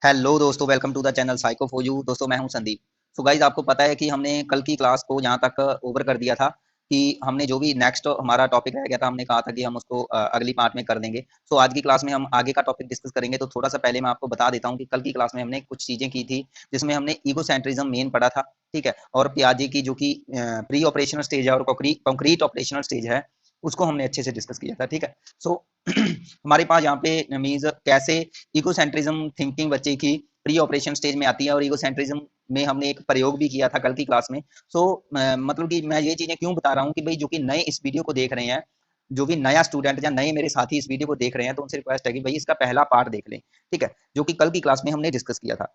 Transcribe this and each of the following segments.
Hello दोस्तों, welcome to the channel psycho for you. दोस्तों मैं हूं संदीप। सो गाइज, आपको पता है कि हमने कल की क्लास को यहाँ तक ओवर कर दिया था कि हमने जो भी नेक्स्ट हमारा टॉपिक रह गया था, हमने कहा था कि हम उसको अगली पार्ट में कर देंगे। सो आज की क्लास में हम आगे का टॉपिक डिस्कस करेंगे। तो थोड़ा सा पहले मैं आपको बता देता हूँ कि कल की क्लास में हमने कुछ चीजें की थी जिसमें हमने ईगोसेंट्रिज्म मेन पढ़ा था, ठीक है। और पियाजे की जो कि प्री ऑपरेशनल स्टेज है और कॉन्क्रीट ऑपरेशनल स्टेज है, उसको हमने अच्छे से डिस्कस किया था, ठीक है। सो हमारे पास यहाँ पे मीन्स कैसे ईगोसेंट्रिज्म थिंकिंग बच्चे की प्री ऑपरेशन स्टेज में आती है, और ईगोसेंट्रिज्म में हमने एक प्रयोग भी किया था कल की क्लास में। सो मतलब कि मैं ये चीजें क्यों बता रहा हूँ कि भाई जो कि नए इस वीडियो को देख रहे हैं, जो भी नया स्टूडेंट या नए मेरे साथी इस वीडियो को देख रहे हैं, तो उनसे रिक्वेस्ट है कि भाई इसका पहला पार्ट देख लें, ठीक है, जो कि कल की क्लास में हमने डिस्कस किया था।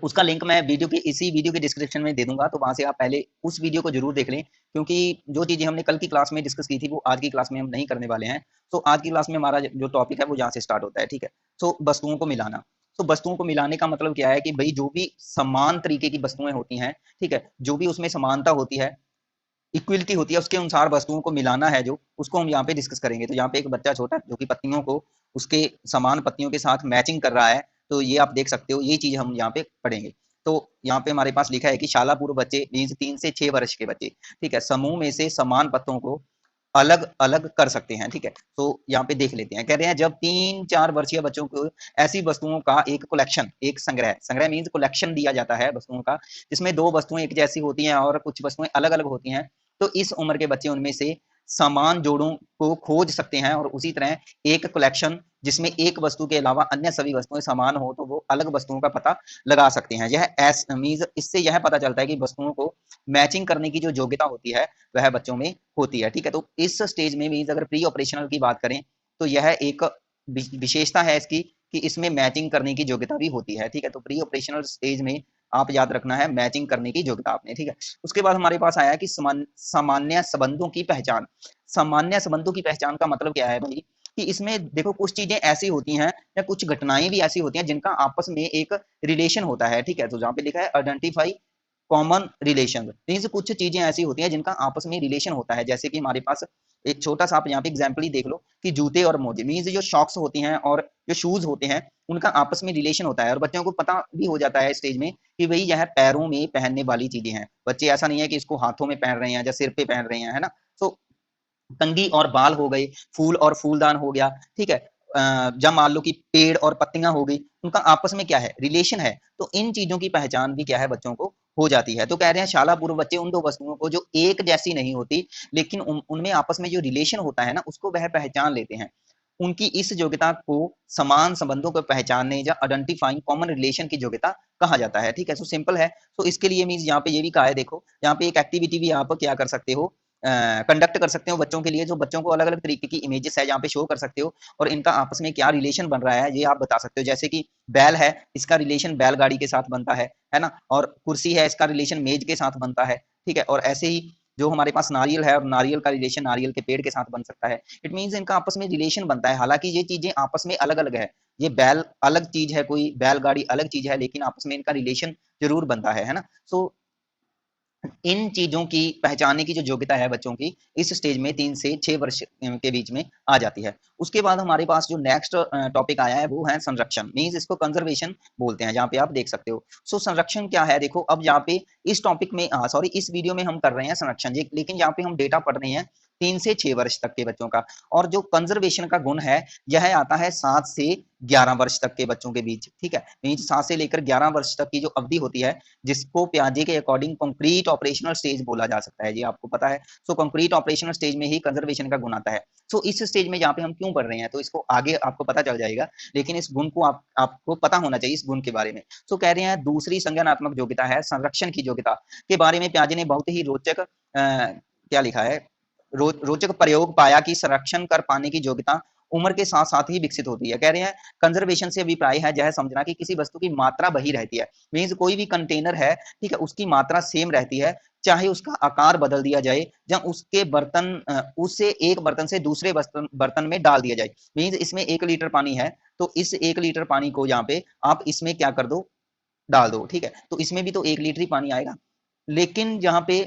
उसका लिंक मैं वीडियो के इसी वीडियो के डिस्क्रिप्शन में दे दूंगा, तो वहां से आप पहले उस वीडियो को जरूर देख लें, क्योंकि जो चीजें हमने कल की क्लास में डिस्कस की थी वो आज की क्लास में हम नहीं करने वाले हैं। तो आज की क्लास में हमारा जो टॉपिक है वो यहाँ से स्टार्ट होता है, ठीक है। तो वस्तुओं को मिलाना। तो वस्तुओं को मिलाने का मतलब क्या है कि भाई जो भी समान तरीके की वस्तुएं होती हैं, ठीक है, जो भी उसमें समानता होती है, इक्वलिटी होती है, उसके अनुसार वस्तुओं को मिलाना है, जो उसको हम यहाँ पे डिस्कस करेंगे। तो यहाँ पे एक बच्चा छोटा जो कि पत्तियों को उसके समान पत्तियों के साथ मैचिंग कर रहा है, तो ये आप देख सकते हो, ये चीज हम यहाँ पे पढ़ेंगे। तो यहाँ पे हमारे पास लिखा है कि शाला पूर्व बच्चे मीन्स 3 से 6 वर्ष के बच्चे, ठीक है, समूह में से समान पत्तों को अलग अलग कर सकते हैं, ठीक है। तो यहाँ पे देख लेते हैं, कह रहे हैं जब 3-4 वर्षीय बच्चों को ऐसी वस्तुओं का एक कलेक्शन, एक संग्रह, संग्रह मीन्स कलेक्शन दिया जाता है वस्तुओं का, जिसमें दो वस्तुएं एक जैसी होती हैं और कुछ वस्तुएं अलग अलग होती हैं, तो इस उम्र के बच्चे उनमें से समान जोड़ों को खोज सकते हैं। और उसी तरह एक कलेक्शन जिसमें एक वस्तु के अलावा अन्य सभी वस्तुएं समान हो, तो वो अलग वस्तुओं का पता लगा सकते हैं। यह एस मीन्स इससे यह पता चलता है कि वस्तुओं को मैचिंग करने की जो योग्यता होती है वह बच्चों में होती है, ठीक है। तो इस स्टेज में मीन्स अगर प्री ऑपरेशनल की बात करें, तो यह एक विशेषता है इसकी कि इसमें मैचिंग करने की योग्यता भी होती है, ठीक है। तो प्री ऑपरेशनल स्टेज में आप याद रखना है मैचिंग करने की योग्यता आपने, ठीक है। उसके बाद हमारे पास आया कि सामान्य संबंधों की पहचान। सामान्य संबंधों की पहचान का मतलब क्या है भाई, कि इसमें देखो कुछ चीजें ऐसी होती हैं या कुछ घटनाएं भी ऐसी होती हैं जिनका आपस में एक रिलेशन होता है, ठीक है। तो जहाँ पे लिखा है आइडेंटिफाई कॉमन रिलेशन, मीन्स कुछ चीजें ऐसी होती हैं जिनका आपस में रिलेशन होता है। जैसे कि हमारे पास एक छोटा सा आप यहाँ पे एग्जाम्पल ही देख लो कि जूते और मोजे, मीन्स जो शॉक्स होती हैं और जो शूज होते हैं, उनका आपस में रिलेशन होता है, और बच्चों को पता भी हो जाता है स्टेज में कि भाई यह पैरों में पहनने वाली चीजें हैं। बच्चे ऐसा नहीं है कि इसको हाथों में पहन रहे हैं या सिर पे पहन रहे हैं, है ना। तो कंघी और बाल हो गए, फूल और फूलदान हो गया, ठीक है। जब मान लो कि पेड़ और पत्तियां हो गई, उनका आपस में क्या है, रिलेशन है। तो इन चीजों की पहचान भी क्या है, बच्चों को हो जाती है। तो कह रहे हैं शाला पूर्व बच्चे उन दो वस्तुओं को जो एक जैसी नहीं होती, लेकिन उनमें आपस में जो रिलेशन होता है ना, उसको वह पहचान लेते हैं। उनकी इस योग्यता को समान संबंधों को पहचानने या आइडेंटिफाइंग कॉमन रिलेशन की योग्यता कहा जाता है, ठीक है। सो सिंपल है। तो इसके लिए मीन्स यहाँ पे ये भी कहा है, देखो यहाँ पे एक एक्टिविटी भी आप क्या कर सकते हो, कंडक्ट कर सकते हो बच्चों के लिए, जो बच्चों को अलग अलग तरीके की इमेजेस है यहाँ पे शो कर सकते हो, और इनका आपस में क्या रिलेशन बन रहा है ये आप बता सकते हो। जैसे कि बैल है, इसका रिलेशन बैलगाड़ी के साथ बनता है ना। और कुर्सी है, इसका रिलेशन मेज के साथ बनता है, ठीक है। और ऐसे ही जो हमारे पास नारियल है, और नारियल का रिलेशन नारियल के पेड़ के साथ बन सकता है। इट मीन्स इनका आपस में रिलेशन बनता है, हालांकि ये चीजें आपस में अलग अलग है। ये बैल अलग चीज है, कोई बैलगाड़ी अलग चीज है, लेकिन आपस में इनका रिलेशन जरूर बनता है ना। सो इन चीजों की पहचानने की जो योग्यता है बच्चों की, इस स्टेज में 3 से 6 वर्ष के बीच में आ जाती है। उसके बाद हमारे पास जो नेक्स्ट टॉपिक आया है वो है संरक्षण, मीन्स इसको कंजर्वेशन बोलते हैं, जहाँ पे आप देख सकते हो। सो संरक्षण क्या है, देखो अब यहाँ पे इस टॉपिक में सॉरी इस वीडियो में हम कर रहे हैं संरक्षण, लेकिन यहाँ पे हम डेटा पढ़ रहे हैं 3 से 6 वर्ष तक के बच्चों का। और जो कंजर्वेशन का गुण है, यह आता है 7 से 11 वर्ष तक के बच्चों के बीच, ठीक है। मीन्स 7 से लेकर 11 वर्ष तक की जो अवधि होती है, जिसको पियाजे के अकॉर्डिंग कंक्रीट ऑपरेशनल स्टेज बोला जा सकता है, ये आपको पता है। सो कंक्रीट ऑपरेशनल स्टेज में ही कंजर्वेशन का गुण आता है। सो इस स्टेज में यहाँ पे हम क्यों पढ़ रहे हैं, तो इसको आगे आपको पता चल जाएगा, लेकिन इस गुण को आपको पता होना चाहिए, इस गुण के बारे में। सो कह रहे हैं दूसरी संज्ञानात्मक योग्यता है संरक्षण की योग्यता, के बारे में पियाजे ने बहुत ही रोचक क्या लिखा है, रोचक प्रयोग पाया कि संरक्षण कर पाने की योग्यता उम्र के साथ साथ ही विकसित होती है। कह रहे हैं कंजर्वेशन से अभिप्राय है यह समझना कि किसी वस्तु की मात्रा वही रहती है, मीन्स कोई भी कंटेनर है, ठीक है, उसकी मात्रा सेम रहती है, चाहे उसका आकार बदल दिया जाए या उसके बर्तन उसे एक बर्तन से दूसरे बर्तन में डाल दिया जाए। मीन्स इसमें 1 लीटर पानी है, तो इस 1 लीटर पानी को यहाँ पे आप इसमें क्या कर दो, डाल दो, ठीक है। तो इसमें भी तो 1 लीटर ही पानी आएगा। लेकिन यहाँ पे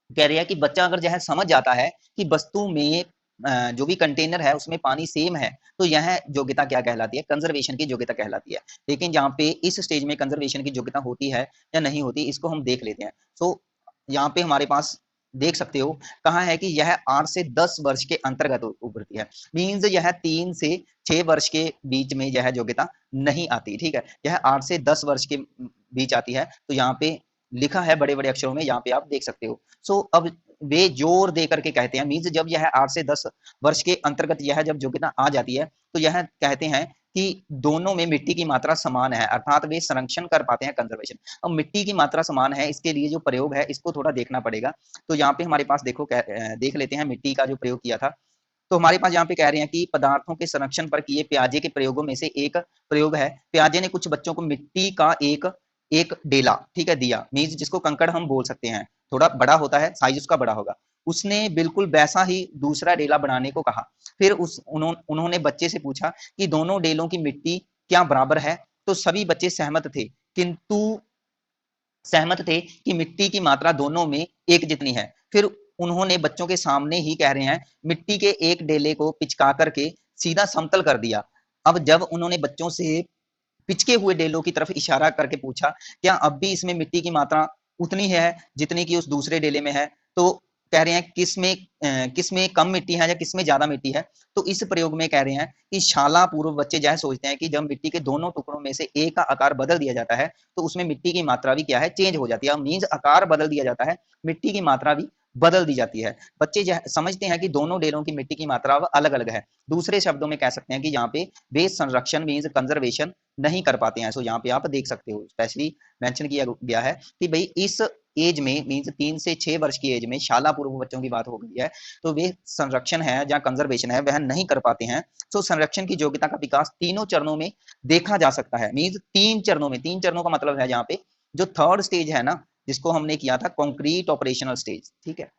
कह रहे हैं कि बच्चा अगर जो है समझ जाता है कि वस्तु में जो भी कंटेनर है उसमें पानी सेम है, तो यह योग्यता क्या कहलाती है? कंजर्वेशन की योग्यता कहलाती है। लेकिन जहाँ पे इस स्टेज में कंजर्वेशन की योग्यता होती है या नहीं होती, इसको हम देख लेते हैं। सो यहाँ पे हमारे पास देख सकते हो कहा है कि यह 8 से 10 वर्ष के अंतर्गत उभरती है। मीन्स यह 3 से 6 वर्ष के बीच में यह योग्यता नहीं आती, ठीक है। यह 8 से 10 वर्ष के बीच आती है, तो यहाँ पे लिखा है बड़े-बड़े अक्षरों में, यहाँ पे आप देख सकते हो। सो अब वे जोर दे करके कहते हैं, मीन्स जब यह 8 से 10 वर्ष के अंतर्गत यह जब योग्यता आ जाती है, तो यह कहते हैं कि दोनों में मिट्टी की मात्रा समान है, अर्थात वे संरक्षण कर पाते हैं, कंजर्वेशन। अब मिट्टी की मात्रा समान है, इसके लिए जो प्रयोग है इसको थोड़ा देखना पड़ेगा। तो यहाँ पे हमारे पास देखो देख लेते हैं मिट्टी का जो प्रयोग किया था। तो हमारे पास यहाँ पे कह रहे हैं कि पदार्थों के संरक्षण पर किए प्याजे के प्रयोगों में से एक प्रयोग है, प्याजे ने कुछ बच्चों को मिट्टी का एक एक डेला, ठीक है, दिया। मीन्स जिसको कंकड़ हम बोल सकते हैं, थोड़ा बड़ा होता है, साइज उसका बड़ा होगा। उसने बिल्कुल वैसा ही दूसरा डेला बनाने को कहा। फिर उन्होंने बच्चे से पूछा कि दोनों डेलों की मिट्टी क्या बराबर है? तो सभी बच्चे सहमत थे कि मिट्टी की मात्रा दोनों में एक जितनी है। फिर उन्होंने बच्चों के सामने ही कह रहे हैं मिट्टी के एक डेले को पिचका करके सीधा समतल कर दिया। अब जब उन्होंने बच्चों से पिचके हुए डेलों की तरफ इशारा करके पूछा क्या अब भी इसमें मिट्टी की मात्रा उतनी है जितनी की उस दूसरे डेले में है? तो कह रहे हैं किसमें कम मिट्टी है या किसमें ज्यादा मिट्टी है? तो इस प्रयोग में कह रहे हैं कि शाला पूर्व बच्चे जो है सोचते हैं कि जब मिट्टी के दोनों टुकड़ों में से एक का आकार बदल दिया जाता है तो उसमें मिट्टी की मात्रा भी क्या है, चेंज हो जाती है। मीन्स आकार बदल दिया जाता है, मिट्टी की मात्रा भी बदल दी जाती है। बच्चे समझते हैं कि दोनों डेलों की मिट्टी की मात्रा अलग अलग है। दूसरे शब्दों में कह सकते हैं कि यहाँ पे वे संरक्षण मीन्स कंजर्वेशन नहीं कर पाते हैं। सो यहाँ पे आप देख सकते हो स्पेशली मेंशन किया गया है कि भाई इस एज में मीन्स 3 से 6 वर्ष की एज में शाला पूर्व बच्चों की बात हो गई है, तो वे संरक्षण है या कंजर्वेशन है वह नहीं कर पाते हैं। सो संरक्षण की योग्यता का विकास तीनों चरणों में देखा जा सकता है। मीन्स 3 चरणों में, 3 चरणों का मतलब है यहाँ पे जो थर्ड स्टेज है ना, जिसको हमने किया था कॉन्क्रीट ऑपरेशनल स्टेज, ठीक है।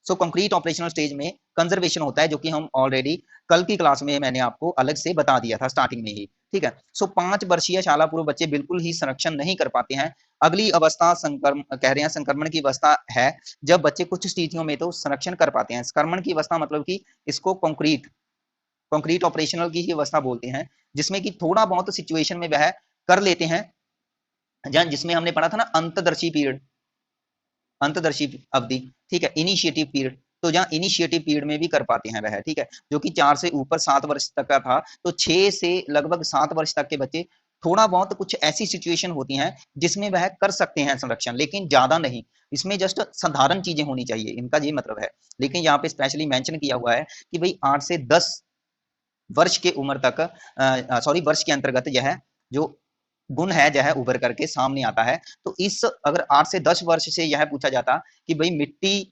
सो कंक्रीट ऑपरेशनल स्टेज में कंजर्वेशन होता है, जो कि हम ऑलरेडी कल की क्लास में मैंने आपको अलग से बता दिया था स्टार्टिंग में ही, ठीक है। सो 5 वर्षीय शाला पूर्व बच्चे बिल्कुल ही संरक्षण नहीं कर पाते हैं। अगली अवस्था कह रहे हैं संक्रमण की अवस्था है, जब बच्चे कुछ स्थितियों में तो संरक्षण कर पाते हैं। संक्रमण की अवस्था मतलब कि इसको कंक्रीट कंक्रीट ऑपरेशनल की ही अवस्था बोलते हैं, जिसमें कि थोड़ा बहुत सिचुएशन में वह कर लेते हैं, जिसमें हमने पढ़ा था ना अंतदर्शी पीरियड, अंतदर्शी अवधि, ठीक है, इनिशिएटिव पीरियड। तो जहाँ इनिशिएटिव पीरियड में भी कर पाते हैं वह, ठीक है, जो कि 4 से ऊपर 7 वर्ष तक का था। तो 6 से लगभग 7 वर्ष तक के बच्चे थोड़ा बहुत कुछ ऐसी सिचुएशन होती हैं जिसमें वह कर सकते हैं संरक्षण, लेकिन ज्यादा नहीं। इसमें जस्ट साधारण चीजें होनी चाहिए, इनका ये मतलब है। लेकिन यहाँ पे स्पेशली मेंशन किया हुआ है कि भाई 8 से 10 वर्ष के उम्र तक सॉरी वर्ष के अंतर्गत यह जो गुण है जो है उभर करके सामने आता है। तो इस अगर 8 से 10 वर्ष से यह पूछा जाता कि भाई मिट्टी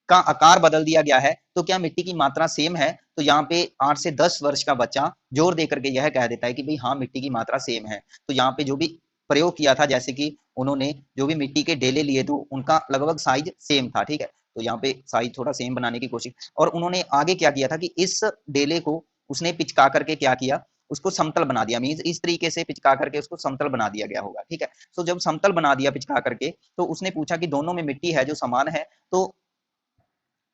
का आकार बदल दिया गया है तो क्या मिट्टी की मात्रा सेम है, तो यहाँ पे 8 से 10 वर्ष का बच्चा जोर दे करके यह कह देता है कि भाई हाँ मिट्टी की मात्रा सेम है। तो यहाँ पे जो भी प्रयोग किया था, जैसे कि उन्होंने जो भी मिट्टी के डेले लिए थे उनका लगभग साइज सेम था, ठीक है। तो यहाँ पे साइज थोड़ा सेम बनाने की कोशिश, और उन्होंने आगे क्या किया था कि इस डेले को उसने पिचका करके क्या किया, उसको समतल बना दिया। मीन्स इस तरीके से पिचका करके उसको समतल बना दिया गया होगा, ठीक है। तो जब समतल बना दिया पिचका करके, तो उसने पूछा कि दोनों में मिट्टी है जो समान है। तो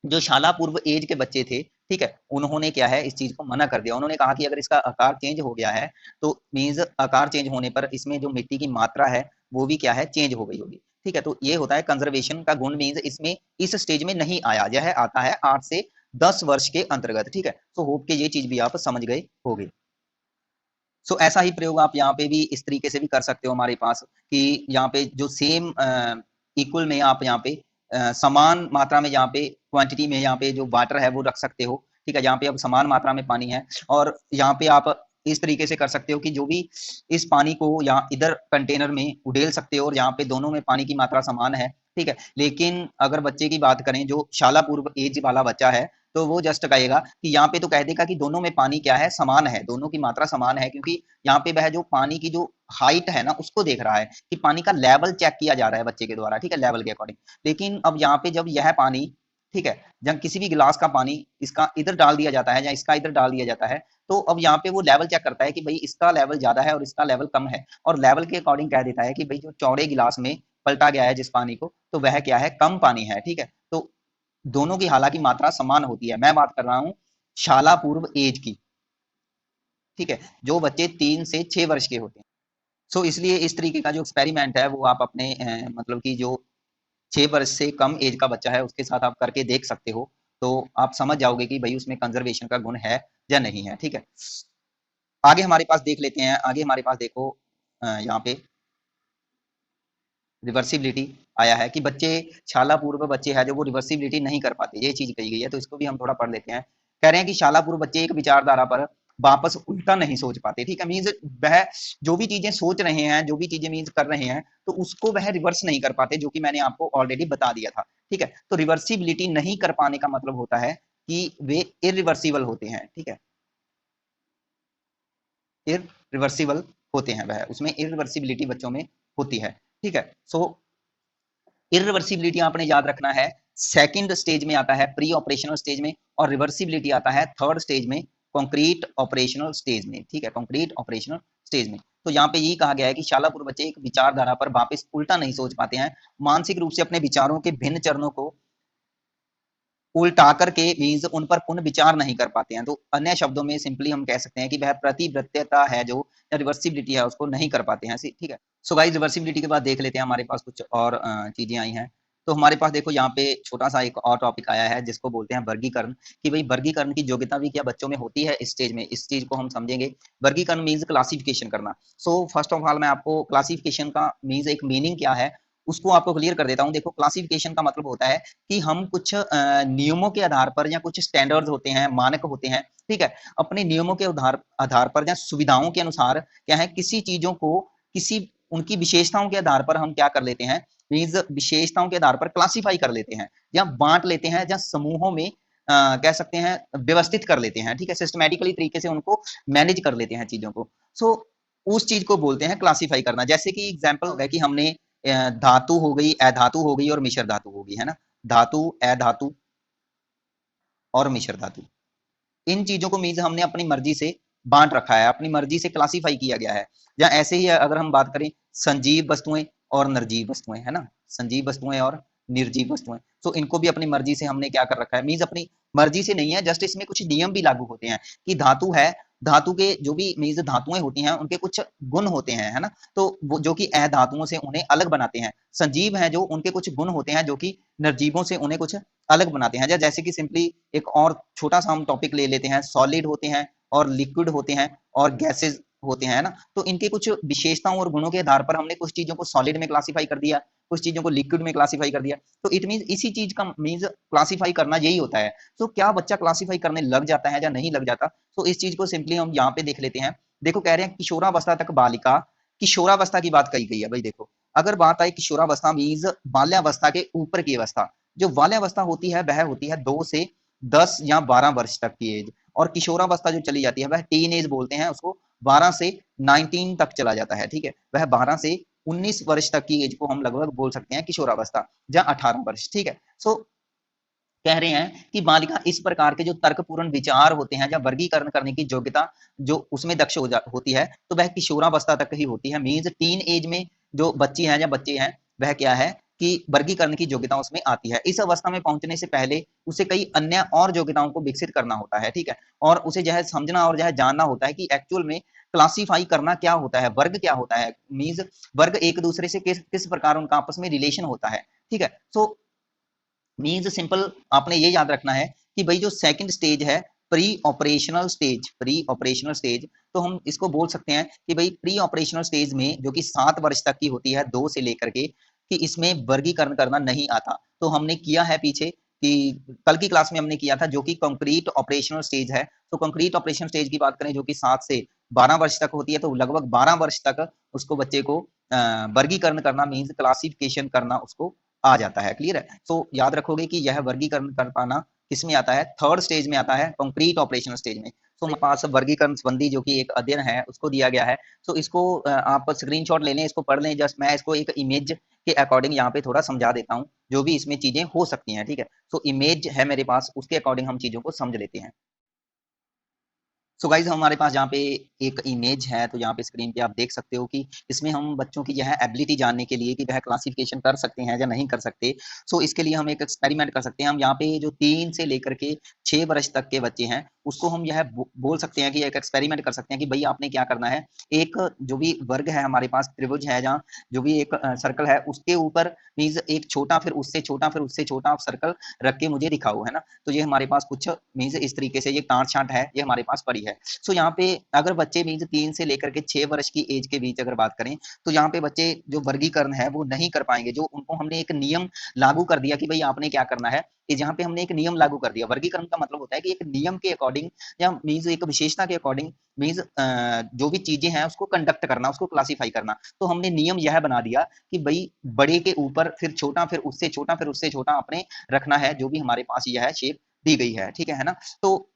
जो शाला पूर्व एज के बच्चे थे, ठीक है, उन्होंने क्या है इस चीज को मना कर दिया। उन्होंने कहा कि अगर इसका आकार चेंज हो गया है तो मीन्स आकार चेंज होने पर इसमें जो मिट्टी की मात्रा है वो भी क्या है, चेंज हो गई होगी, ठीक है। तो ये होता है कंजर्वेशन का गुण, मीन्स इसमें इस स्टेज में नहीं आया, यह आता है 8 से 10 वर्ष के अंतर्गत, ठीक है। तो होप के ये चीज भी आप समझ गए होगे। सो ऐसा ही प्रयोग आप यहाँ पे भी इस तरीके से भी कर सकते हो हमारे पास, कि यहाँ पे जो सेम इक्वल में आप यहाँ पे समान मात्रा में यहाँ पे क्वांटिटी में यहाँ पे जो वाटर है वो रख सकते हो, ठीक है। यहाँ पे अब समान मात्रा में पानी है, और यहाँ पे आप इस तरीके से कर सकते हो कि जो भी इस पानी को यहाँ इधर कंटेनर में उड़ेल सकते हो, और यहाँ पे दोनों में पानी की मात्रा समान है, ठीक है। लेकिन अगर बच्चे की बात करें, जो शाला पूर्व एज वाला बच्चा है, तो वो जस्ट कहेगा कि यहाँ पे तो कह देगा कि दोनों में पानी क्या है, समान है, दोनों की मात्रा समान है, क्योंकि यहाँ पे वह जो पानी की जो हाइट है ना उसको देख रहा है कि पानी का लेवल चेक किया जा रहा है बच्चे के द्वारा, ठीक है, लेवल के अकॉर्डिंग। लेकिन अब यहाँ पे जब यह पानी, ठीक है, जब किसी भी गिलास का पानी इसका इधर डाल दिया जाता है या इसका इधर डाल दिया जाता है, तो अब यहाँ पे वो लेवल चेक करता है कि भाई इसका लेवल ज्यादा है और इसका लेवल कम है, और लेवल के अकॉर्डिंग कह देता है कि भाई जो चौड़े गिलास में पलटा गया है जिस पानी को, तो वह क्या है, कम पानी है, ठीक है। तो दोनों की हालांकि मात्रा समान होती है। मैं बात कर रहा हूं शाला पूर्व एज की, ठीक है, जो बच्चे 3 से 6 वर्ष के होते हैं। सो इसलिए इस तरीके का जो एक्सपेरिमेंट है वो आप अपने मतलब कि जो 6 वर्ष से कम एज का बच्चा है उसके साथ आप करके देख सकते हो, तो आप समझ जाओगे कि भाई उसमें कंजर्वेशन का गुण है या नहीं है, ठीक है। आगे हमारे पास देख लेते हैं, आगे हमारे पास देखो यहाँ पे रिवर्सिबिलिटी आया है कि बच्चे शाला पूर्व बच्चे हैं जो वो रिवर्सिबिलिटी नहीं कर पाते, ये चीज कही गई है, तो इसको भी हम थोड़ा पढ़ लेते हैं। कह रहे हैं कि शाला पूर्व बच्चे एक विचारधारा पर वापस उल्टा नहीं सोच पाते, ठीक है, मीन्स वह जो भी चीजें सोच रहे हैं, जो भी चीजें मीन्स कर रहे हैं, तो उसको वह रिवर्स नहीं कर पाते, जो कि मैंने आपको ऑलरेडी बता दिया था, ठीक है। तो रिवर्सिबिलिटी नहीं कर पाने का मतलब होता है कि वे इरिवर्सिबल होते हैं, ठीक है, इरिवर्सिबल होते हैं, वह उसमें इरिवर्सिबिलिटी बच्चों में होती है, ठीक है। सो इरिवर्सिबिलिटी आपने याद रखना है सेकंड स्टेज में आता है, प्री ऑपरेशनल स्टेज में, और रिवर्सिबिलिटी आता है थर्ड स्टेज में, कॉन्क्रीट ऑपरेशनल स्टेज में, ठीक है, कॉन्क्रीट ऑपरेशनल स्टेज में। तो यहाँ पे यही कहा गया है कि शालापुर बच्चे एक विचारधारा पर वापस उल्टा नहीं सोच पाते हैं, मानसिक रूप से अपने विचारों के भिन्न चरणों को उल्टा करके मीन्स उन पर पुनः विचार नहीं कर पाते हैं। तो अन्य शब्दों में सिंपली हम कह सकते हैं कि वह प्रतिवृत्तता है जो रिवर्सिबिलिटी है उसको नहीं कर पाते हैं, ठीक है। सो गाइस रिवर्सिबिलिटी के बाद देख लेते हैं हमारे पास कुछ और चीजें आई हैं। तो हमारे पास देखो यहाँ पे छोटा सा एक और टॉपिक आया है जिसको बोलते हैं वर्गीकरण, कि भाई वर्गीकरण की योग्यता भी क्या बच्चों में होती है इस स्टेज में, इस चीज को हम समझेंगे। वर्गीकरण मीन्स क्लासिफिकेशन करना। सो फर्स्ट ऑफ ऑल मैं आपको क्लासिफिकेशन का मीन्स एक मीनिंग क्या है उसको आपको क्लियर कर देता हूँ। देखो क्लासिफिकेशन का मतलब होता है कि हम कुछ नियमों के आधार पर या कुछ स्टैंडर्ड्स होते हैं, मानक होते हैं, ठीक है, अपने नियमों के आधार पर या सुविधाओं के अनुसार क्या है, किसी चीजों को किसी उनकी विशेषताओं के आधार पर हम क्या कर लेते हैं, मीन्स विशेषताओं के आधार पर क्लासिफाई कर लेते हैं या बांट लेते हैं या समूहों में कह सकते हैं व्यवस्थित कर लेते हैं, ठीक है, सिस्टमेटिकली तरीके से उनको मैनेज कर लेते हैं चीजों को। सो उस चीज को बोलते हैं क्लासिफाई करना। जैसे कि एग्जाम्पल हो गया कि हमने धातु हो गई, अधातु हो गई और मिश्र धातु हो गई, है ना, धातु, अधातु और मिश्र धातु, इन चीजों को मीन्स हमने अपनी मर्जी से बांट रखा है, अपनी मर्जी से क्लासिफाई किया गया है। या ऐसे ही अगर हम बात करें संजीव वस्तुएं और निर्जीव वस्तुएं, है ना, संजीव वस्तुएं और निर्जीव वस्तुएं, तो इनको भी अपनी मर्जी से हमने क्या कर रखा है, मीन्स अपनी मर्जी से नहीं है, जस्ट इसमें कुछ नियम भी लागू होते हैं कि धातु है, धातु के जो भी मीन्स धातुएं होती हैं उनके कुछ गुण होते हैं, है ना, तो वो जो कि अधातुओं से उन्हें अलग बनाते हैं। संजीव हैं जो उनके कुछ गुण होते हैं जो कि निर्जीवों से उन्हें कुछ अलग बनाते हैं। जैसे कि सिंपली एक और छोटा सा हम टॉपिक ले लेते हैं, सॉलिड होते हैं और लिक्विड होते हैं और गैसेज होते हैं, है ना, तो इनके कुछ विशेषताओं और गुणों के आधार पर हमने कुछ चीजों को सॉलिड में क्लासिफाई कर दिया, कुछ चीजों को लिक्विड में क्लासिफाई कर दिया। तो इट मीन इसी चीज का मीन्स क्लासिफाई करना यही होता है। तो क्या बच्चा क्लासिफाई करने लग जाता है या नहीं लग जाता, तो इस चीज को सिंपली हम यहाँ पे देख लेते हैं। देखो कह रहे हैं किशोरावस्था तक बालिका, किशोरावस्था की बात कही गई है भाई। देखो अगर बात आए किशोरावस्था मीन्स बाल्यावस्था के ऊपर की अवस्था, जो बाल्यावस्था होती है वह होती है 2 से 10 या 12 वर्ष तक की एज, और किशोरावस्था जो चली जाती है वह टीन एज बोलते हैं उसको, 12 से 19 तक चला जाता है, ठीक है, वह 12 से 19 वर्ष तक की एज को हम लगभग बोल सकते हैं किशोरावस्था या 18 वर्ष, ठीक है। सो कह रहे हैं कि बालिका इस प्रकार के जो तर्कपूर्ण विचार होते हैं या वर्गीकरण करने की योग्यता जो उसमें दक्ष होती है, तो वह किशोरावस्था तक ही होती है। मीन्स टीन एज में जो बच्ची हैं या बच्चे हैं वह क्या है कि वर्गीकरण की योग्यता उसमें आती है। इस अवस्था में पहुंचने से पहले उसे कई अन्य और योग्यताओं को विकसित करना होता है, ठीक है, और उसे जो है समझना और जो है जानना होता है कि एक्चुअल में क्लासिफाई करना क्या होता है, वर्ग क्या होता है, मीन्स वर्ग एक दूसरे से किस किस प्रकार उनका आपस में रिलेशन होता है, ठीक है। सो मीन्स सिंपल आपने ये याद रखना है कि भाई जो सेकंड स्टेज है pre operational stage, pre operational stage, तो हम इसको बोल सकते हैं कि भाई प्री ऑपरेशनल स्टेज में जो कि 7 वर्ष तक की होती है, 2 से लेकर के, कि इसमें वर्गीकरण करना नहीं आता। तो हमने किया है पीछे कि कल की क्लास में हमने किया था जो कि कंक्रीट ऑपरेशनल स्टेज है। तो कंक्रीट ऑपरेशनल स्टेज की बात करें जो कि 7 से 12 वर्ष तक होती है, तो लगभग 12 वर्ष तक उसको बच्चे को वर्गीकरण करना मीन्स क्लासिफिकेशन करना उसको आ जाता है। क्लियर है, तो याद रखोगे कि यह वर्गीकरण कर पाना किसमें आता है, थर्ड स्टेज में आता है, कंक्रीट ऑपरेशनल स्टेज में। तो हमारे पास वर्गीकरण संबंधी जो कि एक अध्ययन है उसको दिया गया है। तो इसको आप स्क्रीनशॉट ले लें, इसको पढ़ लें, जस्ट मैं इसको एक इमेज के अकॉर्डिंग यहाँ पे थोड़ा समझा देता हूँ जो भी इसमें चीजें हो सकती हैं, ठीक है। तो इमेज है मेरे पास, उसके अकॉर्डिंग हम चीजों को समझ लेते हैं। सो गाइज हमारे पास यहाँ पे एक इमेज है, तो यहाँ पे स्क्रीन पे आप देख सकते हो कि इसमें हम बच्चों की जो है एबिलिटी जानने के लिए कि वह क्लासिफिकेशन कर सकते हैं या नहीं कर सकते। सो इसके लिए हम एक एक्सपेरिमेंट कर सकते हैं। हम यहाँ पे जो 3 से लेकर के 6 वर्ष तक के बच्चे हैं उसको हम यह बोल सकते हैं कि एक एक्सपेरिमेंट कर सकते हैं कि भाई आपने क्या करना है, एक जो भी वर्ग है हमारे पास त्रिभुज है, जहाँ जो भी एक सर्कल है उसके ऊपर मीन्स एक छोटा फिर उससे छोटा फिर उससे छोटा आप सर्कल रख के मुझे दिखाओ, है ना। तो ये हमारे पास कुछ मीन्स इस तरीके से ये कांट छांट है, ये हमारे पास पड़ी है। सो यहाँ पे अगर बच्चे मीन्स 3 से लेकर के 6 वर्ष की एज के बीच अगर बात करें तो यहाँ पे बच्चे जो वर्गीकरण है वो नहीं कर पाएंगे। जो उनको हमने एक नियम लागू कर दिया कि भाई आपने क्या करना है, कि जहाँ पे हमने एक नियम लागू कर दिया। वर्गीकरण का मतलब होता है कि एक नियम के अकॉर्डिंग या मीन्स एक विशेषता के अकॉर्डिंग मीन्स जो भी चीजें हैं उसको कंडक्ट करना, उसको क्लासीफाई करना। तो हमने नियम यह बना दिया कि भाई बड़े के ऊपर फिर छोटा फिर उससे छोटा फिर उससे छोटा आपने रखना है, जो भी हमारे पास यह शेप दी गई है, ठीक है ना। तो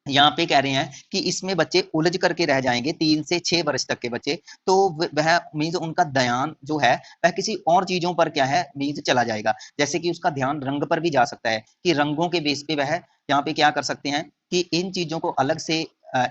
यहाँ पे कह रहे हैं कि इसमें बच्चे उलझ करके रह जाएंगे, 3 से 6 वर्ष तक के बच्चे। तो वह मीन्स उनका ध्यान जो है वह किसी और चीजों पर क्या है मीन्स चला जाएगा। जैसे कि उसका ध्यान रंग पर भी जा सकता है कि रंगों के बेस पे वह यहाँ पे क्या कर सकते हैं कि इन चीजों को अलग से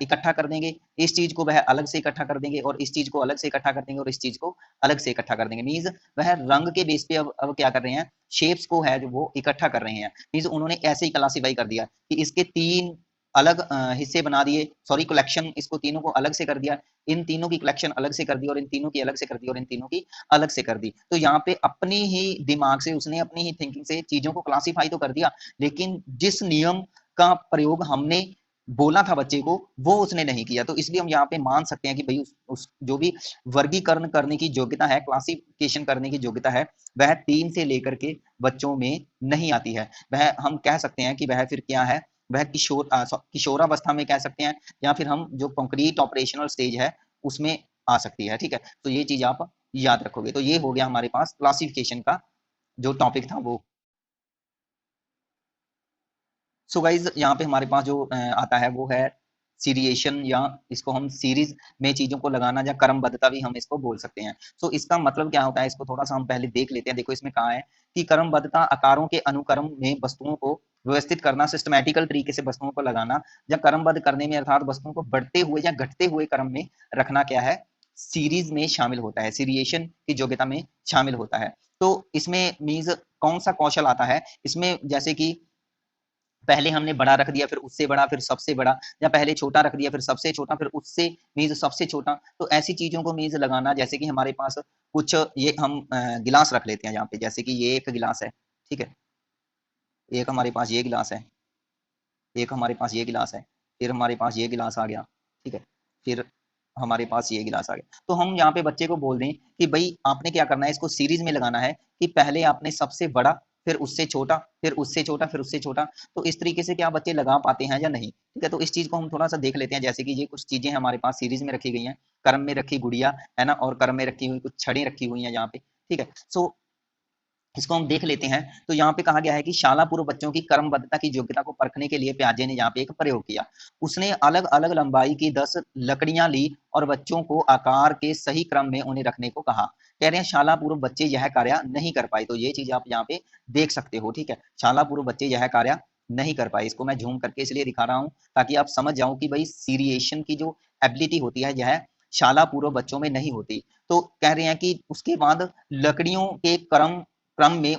इकट्ठा कर देंगे, इस चीज को वह अलग से इकट्ठा कर देंगे और इस चीज को अलग से इकट्ठा कर देंगे और इस चीज को अलग से इकट्ठा कर देंगे। मीन्स वह रंग के बेस पे अब क्या कर रहे हैं, शेप्स को है जो वो इकट्ठा कर रहे हैं। मीन्स उन्होंने ऐसे ही क्लासीफाई कर दिया कि इसके 3 अलग हिस्से बना दिए, सॉरी कलेक्शन, इसको तीनों को अलग से कर दिया, इन तीनों की कलेक्शन अलग से कर दी और इन तीनों की अलग से कर दी और इन तीनों की अलग से कर दी। तो यहाँ पे अपनी ही दिमाग से उसने अपनी ही थिंकिंग से चीजों को क्लासीफाई तो कर दिया, लेकिन जिस नियम का प्रयोग हमने बोला था बच्चे को वो उसने नहीं किया। तो इसलिए हम यहाँ पे मान सकते हैं कि भाई उस जो भी वर्गीकरण करने की योग्यता है, क्लासिफिकेशन करने की योग्यता है, वह 3 से लेकर के बच्चों में नहीं आती है। वह हम कह सकते हैं कि वह फिर क्या है, वह किशोरावस्था में कह सकते हैं, या फिर हम जो कंक्रीट ऑपरेशनल स्टेज है उसमें आ सकती है, ठीक है। तो ये चीज आप याद रखोगे। तो ये हो गया हमारे पास क्लासिफिकेशन का जो टॉपिक था वो। सो गाइज यहाँ पे हमारे पास जो आता है वो है सीरिएशन, या इसको हम सीरीज में चीजों को लगाना या क्रमबद्धता भी हम इसको बोल सकते हैं। सो इसका मतलब क्या होता है, इसको थोड़ा सा हम पहले देख लेते हैं। देखो इसमें कहा है कि क्रमबद्धता आकारों के अनुक्रम में वस्तुओं को व्यवस्थित करना, सिस्टमैटिकल तरीके से वस्तुओं को लगाना या क्रमबद्ध करने में, अर्थात वस्तुओं को बढ़ते हुए या घटते हुए क्रम में रखना क्या है, सीरीज में शामिल होता है, सीरिएशन की योग्यता में शामिल होता है। तो इसमें मीन्स कौन सा कौशल आता है इसमें, जैसे कि पहले हमने बड़ा रख दिया फिर उससे बड़ा फिर सबसे बड़ा, या पहले छोटा रख दिया फिर सबसे छोटा फिर उससे मीन्स सबसे छोटा। तो ऐसी चीजों को मीन्स लगाना, जैसे कि हमारे पास कुछ ये हम गिलास रख लेते हैं यहाँ पे, जैसे कि ये एक गिलास है, ठीक है, एक हमारे पास ये गिलास है, एक हमारे पास ये गिलास है, फिर हमारे पास ये गिलास आ गया, ठीक है, फिर हमारे पास ये गिलास आ गया। तो हम यहाँ पे बच्चे को बोल दें कि भाई आपने क्या करना है, इसको सीरीज में लगाना है कि पहले आपने सबसे बड़ा फिर उससे छोटा फिर उससे छोटा फिर उससे छोटा। तो इस तरीके से क्या बच्चे लगा पाते हैं या नहीं, ठीक है। तो इस चीज को हम थोड़ा सा देख लेते हैं। जैसे कि ये कुछ चीजें हमारे पास सीरीज में रखी गई हैं, क्रम में रखी गुड़िया है ना, और क्रम में रखी हुई कुछ छड़ी रखी हुई है यहाँ पे, ठीक है। सो इसको हम देख लेते हैं। तो यहाँ पे कहा गया है कि शाला पूर्व बच्चों की क्रमबद्धता की योग्यता को परखने के लिए प्याजे ने यहाँ पे एक प्रयोग किया। उसने अलग अलग लंबाई की 10 लकड़ियां ली और बच्चों को आकार के सही क्रम में उन्हें रखने को कहा। कह रहे हैं शाला पूर्व बच्चे यह कार्य नहीं कर पाए। तो ये चीज आप यहाँ पे देख सकते हो, ठीक है। शाला पूर्व बच्चे यह कार्य नहीं कर पाए। इसको मैं झूम करके इसलिए दिखा रहा हूँ ताकि आप समझ जाओ कि भाई सीरिएशन की जो एबिलिटी होती है यह शाला पूर्व बच्चों में नहीं होती। तो कह रहे हैं कि उसके बाद लकड़ियों के क्रम में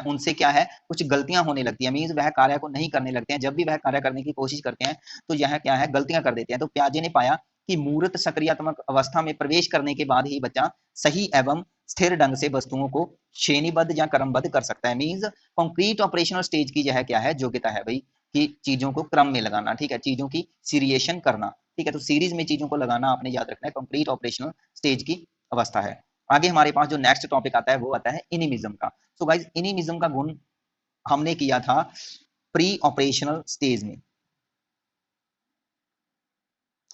उनसे क्या है, कुछ गलतियां होने लगती है, मीन्स वह कार्य को नहीं करने लगते हैं। जब भी वह कार्य करने की कोशिश करते हैं तो यह क्या है, गलतियां कर देते हैं। तो प्याजे ने पाया कि मूर्त सक्रियात्मक अवस्था में प्रवेश करने के बाद ही बच्चा सही एवं स्थिर ढंग से वस्तुओं को श्रेणीबद्ध या क्रमबद्ध कर सकता है। मीन्स कंक्रीट ऑपरेशनल स्टेज की यह क्या है, योग्यता है भाई, कि चीजों को क्रम में लगाना, ठीक है, चीजों की सीरिएशन करना, ठीक है। तो सीरीज में चीजों को लगाना आपने याद रखना है, कंक्रीट ऑपरेशनल स्टेज की अवस्था है। आगे हमारे पास जो नेक्स्ट टॉपिक आता है वो आता है इनिमिज्म का। सो गाइस इनिमिज्म का गुण हमने किया था प्री ऑपरेशनल स्टेज में,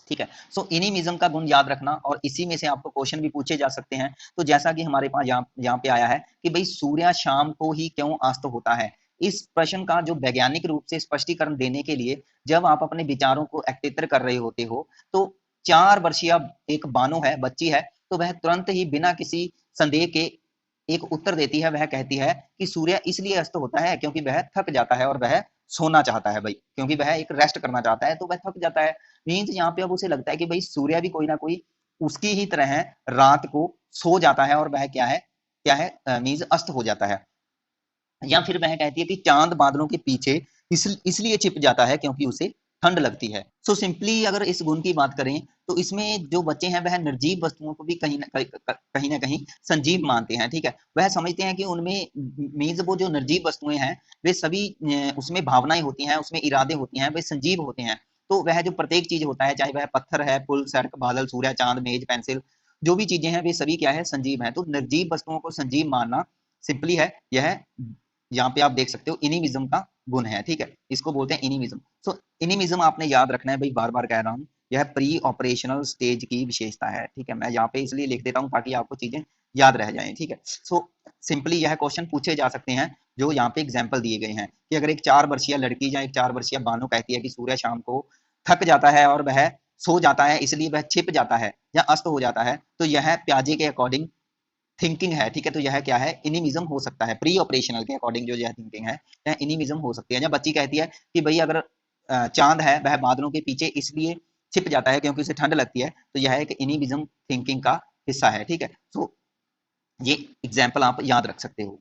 ठीक है। सो इनिमिज्म का गुण याद रखना और इसी में से आपको क्वेश्चन भी पूछे जा सकते हैं। तो जैसा कि हमारे पास यहाँ पे आया है कि भाई सूर्य शाम को ही क्यों अस्त होता है, इस प्रश्न का जो वैज्ञानिक रूप से स्पष्टीकरण देने के लिए जब आप अपने विचारों को एकत्रित कर रहे होते हो, तो 4 वर्षीय एक बानो है, बच्ची है, तो वह तुरंत ही बिना किसी संदेह के एक उत्तर देती है। वह कहती है कि सूर्य इसलिए अस्त होता है क्योंकि वह थक जाता है और वह सोना चाहता है भाई, क्योंकि वह एक रेस्ट करना चाहता है, तो वह थक जाता है। मीन्स यहाँ पे अब उसे लगता है कि भाई सूर्य भी कोई ना कोई उसकी ही तरह है, रात को सो जाता है और वह क्या है मीन्स अस्त हो जाता है। या फिर वह कहती है कि चांद बादलों के पीछे इसलिए छिप जाता है क्योंकि उसे ठंड लगती है। सो सिंपली अगर इस गुण की बात करें तो इसमें जो बच्चे हैं वह निर्जीव वस्तुओं को भी कहीं ना कहीं संजीव मानते हैं, ठीक है। वह समझते हैं कि उनमें मीन्स वो जो निर्जीव वस्तुएं हैं वे सभी उसमें भावनाएं होती हैं, उसमें इरादे होते हैं, वे संजीव होते हैं। तो वह जो प्रत्येक चीज होता है, चाहे वह पत्थर है, पुल, सड़क, बादल, सूर्य, चांद, मेज, पेंसिल, जो भी चीजें हैं वे सभी क्या है, संजीव हैं। तो निर्जीव वस्तुओं को संजीव मानना सिंपली है, यह यहाँ पे आप देख सकते हो इनिमिज्म का गुण है, ठीक है। इसको बोलते हैं इनिमिज्म। सो इनिमिज्म आपने याद रखना है भाई, बार बार कह रहा हूँ, यह प्री ऑपरेशनल स्टेज की विशेषता है, ठीक है। मैं यहाँ पे इसलिए लिख देता हूँ ताकि आपको चीजें याद रह जाएं, ठीक है। सो सिंपली यह क्वेश्चन पूछे जा सकते हैं जो यहाँ पे एग्जाम्पल दिए गए हैं कि अगर एक 4 वर्षीय लड़की या एक 4 वर्षीय बानो कहती है कि सूर्य शाम को थक जाता है और वह सो जाता है, इसलिए वह छिप जाता है या अस्त हो जाता है, तो यह प्याजे के अकॉर्डिंग थिंकिंग है, ठीक है। तो यह क्या है, इनिमिज्म हो सकता है। प्री ऑपरेशनल के अकॉर्डिंग जो यह थिंकिंग है, यह इनिमिज्म हो सकती है। जब बच्ची कहती है कि भाई अगर चांद है वह बादलों के पीछे इसलिए छिप जाता है क्योंकि उसे ठंड लगती है, तो यह एक इनिमिज्म थिंकिंग का हिस्सा है, ठीक है। तो ये एग्जाम्पल आप याद रख सकते हो।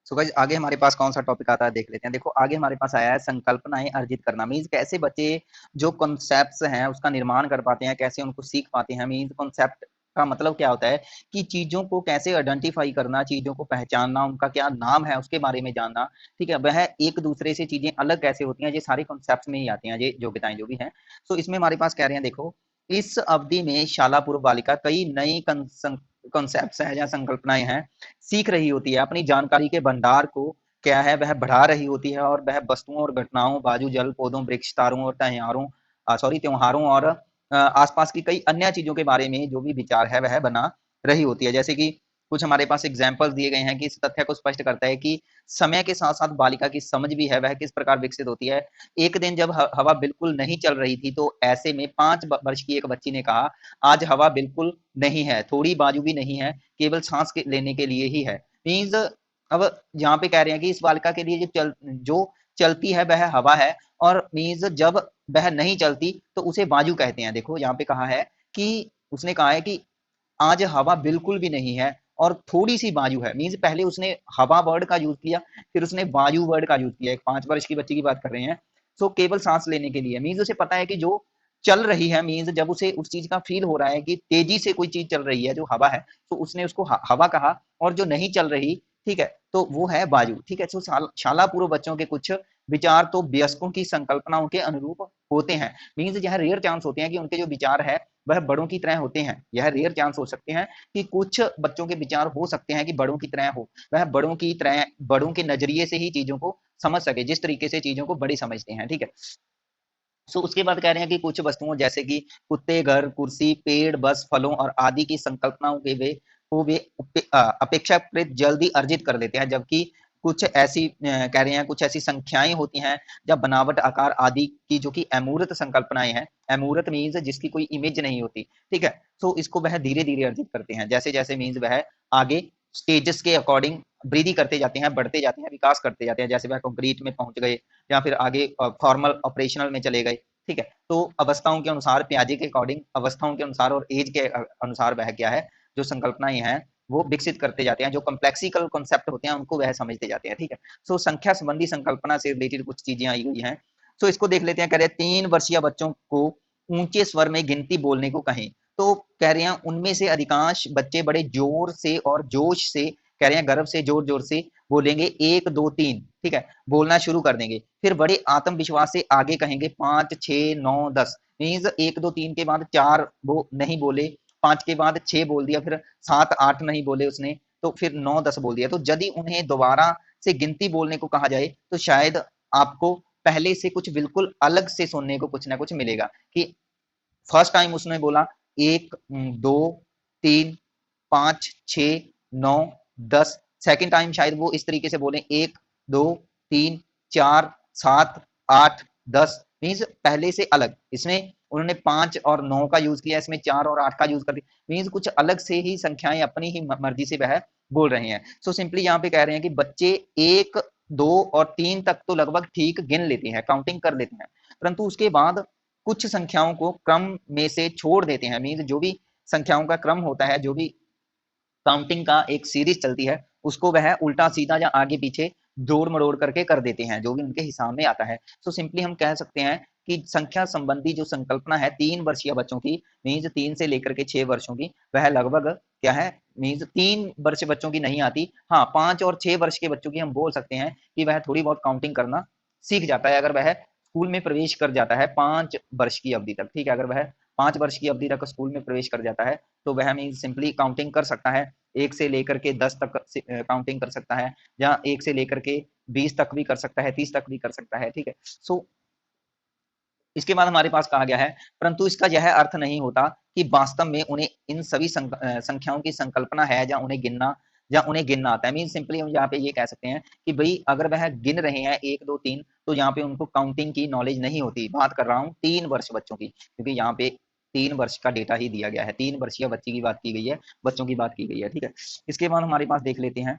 सो गाइस आगे हमारे पास कौन सा टॉपिक आता है देख लेते हैं। देखो आगे हमारे पास आया है संकल्पनाएं अर्जित करना। मीन्स कैसे बच्चे जो कॉन्सेप्ट्स हैं उसका निर्माण कर पाते हैं, कैसे उनको सीख पाते हैं। मीन्स कॉन्सेप्ट का मतलब क्या होता है कि चीजों को कैसे आइडेंटिफाई करना, चीजों को पहचानना, उनका क्या नाम है उसके बारे में जानना, ठीक है। वह एक दूसरे से चीजें अलग कैसे होती हैं, ये सारे कॉन्सेप्ट में ही आती हैं, ये योग्यताएं जो भी हैं। सो इसमें हमारे पास कह रहे हैं, देखो इस अवधि में शाला पूर्व बालिका कई नई कॉन्सेप्ट है या संकल्पनाएं हैं सीख रही होती है, अपनी जानकारी के भंडार को क्या है वह बढ़ा रही होती है, और वह वस्तुओं और घटनाओं, बाजू, जल, पौधों, वृक्ष, तारों और त्योहारों और आसपास की कई अन्य चीजों के बारे में जो भी विचार है वह बना रही होती है। जैसे कि कुछ हमारे पास एग्जाम्पल्स दिए गए हैं कि इस तथ्य को स्पष्ट करता है कि समय के साथ साथ बालिका की समझ भी है वह किस प्रकार विकसित होती है। एक दिन जब हवा बिल्कुल नहीं चल रही थी तो ऐसे में 5 वर्ष की एक बच्ची ने कहा, आज हवा बिल्कुल नहीं है, थोड़ी बाजू भी नहीं है, केवल सांस लेने के लिए ही है। मीन्स अब यहाँ पे कह रहे हैं कि इस बालिका के लिए जो चलती है वह हवा है, और मीन्स जब वह नहीं चलती तो उसे बाजू कहते हैं। देखो यहाँ पे कहा है कि उसने कहा है कि आज हवा बिल्कुल भी नहीं है और थोड़ी सी बाजू है। मीन्स पहले उसने हवा वर्ड का यूज किया, फिर उसने वायु वर्ड का यूज किया। एक 5 वर्ष की बच्ची की बात कर रहे हैं। सो केवल सांस लेने के लिए, मीन्स उसे पता है कि जो चल रही है, मीन्स जब उसे उस चीज का फील हो रहा है कि तेजी से कोई चीज चल रही है जो हवा है, तो उसने उसको हवा कहा। और जो नहीं चल रही, ठीक है, तो वो है वायु, ठीक है। तो शाला पूर्व बच्चों के कुछ विचार तो वयस्कों की संकल्पनाओं के अनुरूप होते हैं। मीन्स यह रेयर चांस होते हैं कि उनके जो विचार है वह बड़ों की तरह होते हैं। यह रेयर चांस हो सकते हैं कि कुछ बच्चों के विचार हो सकते हैं कि बड़ों की तरह हो, वह बड़ों की तरह, बड़ों के नजरिए से ही चीजों को समझ सके, जिस तरीके से चीजों को बड़े समझते हैं, ठीक है। सो उसके बाद कह रहे हैं कि कुछ वस्तुओं जैसे कि कुत्ते, घर, कुर्सी, पेड़, बस, फलों और आदि की संकल्पनाओं के वे अपेक्षाकृत जल्दी अर्जित कर लेते हैं, जबकि कुछ ऐसी कह रहे हैं कुछ ऐसी संख्याएं होती हैं या बनावट, आकार आदि की जो कि अमूर्त संकल्पनाएं हैं। अमूर्त मीन्स जिसकी कोई इमेज नहीं होती, ठीक है। तो इसको वह धीरे धीरे अर्जित करते हैं, जैसे जैसे मीन्स वह आगे स्टेजेस के अकॉर्डिंग वृद्धि करते जाते हैं, बढ़ते जाते हैं, विकास करते जाते हैं। जैसे वह कंक्रीट में पहुंच गए या फिर आगे फॉर्मल ऑपरेशनल में चले गए, ठीक है। तो अवस्थाओं के अनुसार, प्याजे के अकॉर्डिंग अवस्थाओं के अनुसार और एज के अनुसार वह क्या है, जो संकल्पनाएं हैं वो विकसित करते जाते हैं, जो कॉम्प्लेक्सिकल कॉन्सेप्ट होते हैं उनको वह समझते जाते हैं, ठीक है। सो संख्या संबंधी संकल्पना से रिलेटेड कुछ चीजें आई हुई हैं। सो इसको देख लेते हैं। कह रहे हैं 3 वर्षीय बच्चों को ऊंचे स्वर में गिनती बोलने को कहें, तो कह रहे हैं उनमें से अधिकांश बच्चे बड़े जोर से और जोश से, कह रहे हैं गर्व से, जोर जोर से बोलेंगे 1 2 3, ठीक है, बोलना शुरू कर देंगे। फिर बड़े आत्मविश्वास से आगे कहेंगे 5 6 9 10। मीन्स 1 2 3 के बाद 4 वो नहीं बोले, 5 के बाद 6 बोल दिया, फिर 7 8 नहीं बोले उसने, तो फिर 9 10 बोल दिया। तो यदि उन्हें दोबारा से गिनती बोलने को कहा जाए तो शायद आपको पहले से कुछ बिल्कुल अलग से सुनने को कुछ ना कुछ मिलेगा कि फर्स्ट टाइम उसने बोला 1 2 3 5 6 9 10। सेकेंड टाइम शायद वो इस तरीके से बोले 1 2 3 4 7 8 10। मीन्स पहले से अलग। इसमें उन्होंने 5 और 9 का यूज किया, इसमें 4 और 8 का यूज कर दिया। मीन्स कुछ अलग से ही संख्याएं अपनी ही मर्जी से वह बोल रहे हैं। सो सिंपली यहाँ पे कह रहे हैं कि बच्चे एक 2 और 3 तक तो लगभग ठीक गिन लेते हैं, काउंटिंग कर लेते हैं, परंतु उसके बाद कुछ संख्याओं को क्रम में से छोड़ देते हैं। मीन्स जो भी संख्याओं का क्रम होता है, जो भी काउंटिंग का एक सीरीज चलती है, उसको वह उल्टा सीधा या आगे पीछे जोड़ मरोड़ करके कर देते हैं, जो भी उनके हिसाब में आता है। सो सिंपली हम कह सकते हैं कि संख्या संबंधी जो संकल्पना है 3 वर्षीय बच्चों की, मीन्स 3 से लेकर के 6 वर्षों की, वह लगभग क्या है, मीन्स 3 वर्ष बच्चों की नहीं आती। हाँ, 5 और 6 वर्ष के बच्चों की हम बोल सकते हैं कि वह थोड़ी बहुत काउंटिंग करना सीख जाता है, अगर वह स्कूल में प्रवेश कर जाता है 5 वर्ष की अवधि तक। ठीक है, अगर वह 5 वर्ष की अवधि तक स्कूल में प्रवेश कर जाता है, तो वह मीन्स सिंपली काउंटिंग कर सकता है। 1 से लेकर के 10 तक काउंटिंग कर सकता है, या 1 से लेकर के 20 तक भी कर सकता है, 30 तक भी कर सकता है। ठीक है, सो इसके बाद हमारे पास कहा गया है, परंतु इसका यह अर्थ नहीं होता कि वास्तव में उन्हें इन सभी संख्याओं की संकल्पना है, या उन्हें गिनना आता है। मीन सिंपली हम यहाँ पे ये कह सकते हैं कि भाई अगर वह गिन रहे हैं 1 2 3, तो यहाँ पे उनको काउंटिंग की नॉलेज नहीं होती। बात कर रहा हूँ 3 वर्ष बच्चों की, क्योंकि यहाँ पे 3 वर्ष का डेटा ही दिया गया है, 3 वर्षीय बच्चे की बात की गई है, बच्चों की बात की गई है। ठीक है, इसके बाद हमारे पास देख लेते हैं,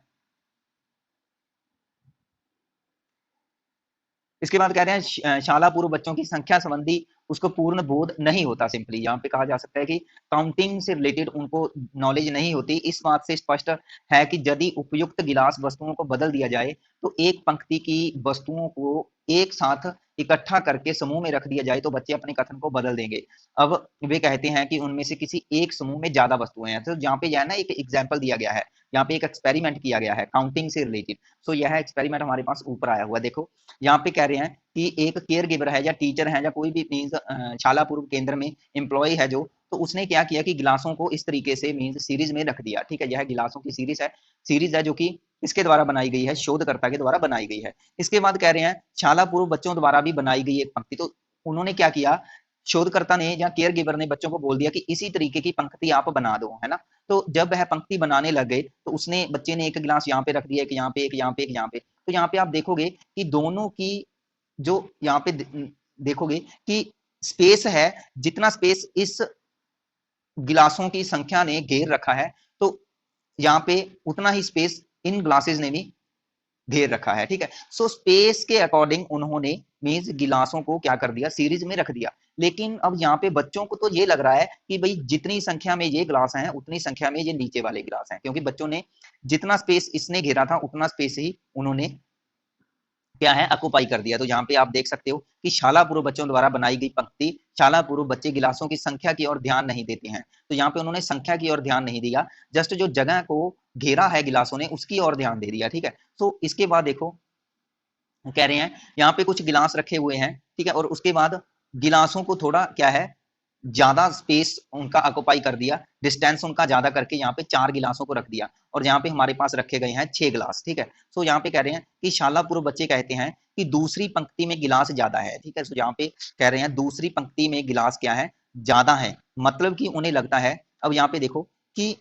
इसके बाद कह रहे हैं शाला पूर्व बच्चों की संख्या संबंधी उसको पूर्ण बोध नहीं होता। सिंपली यहाँ पे कहा जा सकता है कि काउंटिंग से रिलेटेड उनको नॉलेज नहीं होती। इस बात से स्पष्ट है कि यदि उपयुक्त गिलास वस्तुओं को बदल दिया जाए, तो एक पंक्ति की वस्तुओं को एक साथ इकट्ठा करके समूह में रख दिया जाए, तो बच्चे अपने कथन को बदल देंगे। अब वे कहते हैं कि उनमें से किसी एक समूह में ज्यादा वस्तुएं हैं। तो यहाँ पे यह ना एक एग्जाम्पल दिया गया है, यहाँ पे एक एक्सपेरिमेंट किया गया है काउंटिंग से रिलेटेड। सो यह एक्सपेरिमेंट हमारे पास ऊपर आया हुआ, देखो यहाँ पे कह रहे हैं कि एक केयर गिवर है या टीचर है या कोई भी मीन्स शाला पूर्व केंद्र में एम्प्लॉय है जो, तो उसने क्या किया कि गिलासों को इस तरीके से मीन्स सीरीज में रख दिया। ठीक है, यह गिलासों की सीरीज है जो कि इसके द्वारा बनाई गई है, शोधकर्ता के द्वारा बनाई गई है। इसके बाद कह रहे हैं शाला पूर्व बच्चों द्वारा भी बनाई गई एक पंक्ति। तो उन्होंने क्या किया, शोधकर्ता ने या केयर गिवर ने बच्चों को बोल दिया कि इसी तरीके की पंक्ति आप बना दो, है ना। तो जब वह पंक्ति बनाने लग गए, तो उसने बच्चे ने एक गिलास यहाँ पे रख दिया, एक यहाँ पे, एक यहाँ पे, एक यहाँ पे। तो यहाँ पे आप देखोगे कि दोनों की जो यहाँ पे देखोगे कि स्पेस है, जितना स्पेस इस गिलासों की संख्या ने घेर रखा है, तो यहाँ पे उतना ही स्पेस इन ग्लासेस ने भी घेर रखा है। ठीक है, सो स्पेस के अकॉर्डिंग उन्होंने मीन्स गिलासों को क्या कर दिया, सीरीज में रख दिया। लेकिन अब यहाँ पे बच्चों को तो ये लग रहा है कि भाई जितनी संख्या में ये ग्लास हैं, उतनी संख्या में ये नीचे वाले गिलास हैं, क्योंकि बच्चों ने जितना स्पेस इसने घेरा था उतना स्पेस ही उन्होंने क्या है, अकुपाई कर दिया। तो यहाँ पे आप देख सकते हो कि शाला पूर्व बच्चों द्वारा बनाई गई पंक्ति, शाला पूर्व बच्चे गिलासों की संख्या की ओर ध्यान नहीं देते हैं। तो यहाँ पे उन्होंने संख्या की ओर ध्यान नहीं दिया, जस्ट जो जगह को घेरा है गिलासों ने उसकी ओर ध्यान दे दिया। ठीक है, तो इसके बाद देखो कह रहे हैं यहाँ पे कुछ गिलास रखे हुए हैं। ठीक है, और उसके बाद गिलासों को थोड़ा क्या है, ज्यादा स्पेस उनका ऑक्युपाई कर दिया, डिस्टेंस उनका ज्यादा करके यहाँ पे 4 गिलासों को रख दिया, और यहाँ पे हमारे पास रखे गए हैं 6 गिलास। ठीक है, सो यहाँ पे कह रहे हैं कि शाला पूर्व बच्चे कहते हैं कि दूसरी पंक्ति में गिलास ज्यादा है। ठीक है, सो यहाँ पे कह रहे हैं दूसरी पंक्ति में गिलास क्या है, ज्यादा है, मतलब कि उन्हें लगता है। अब यहाँ पे देखो कि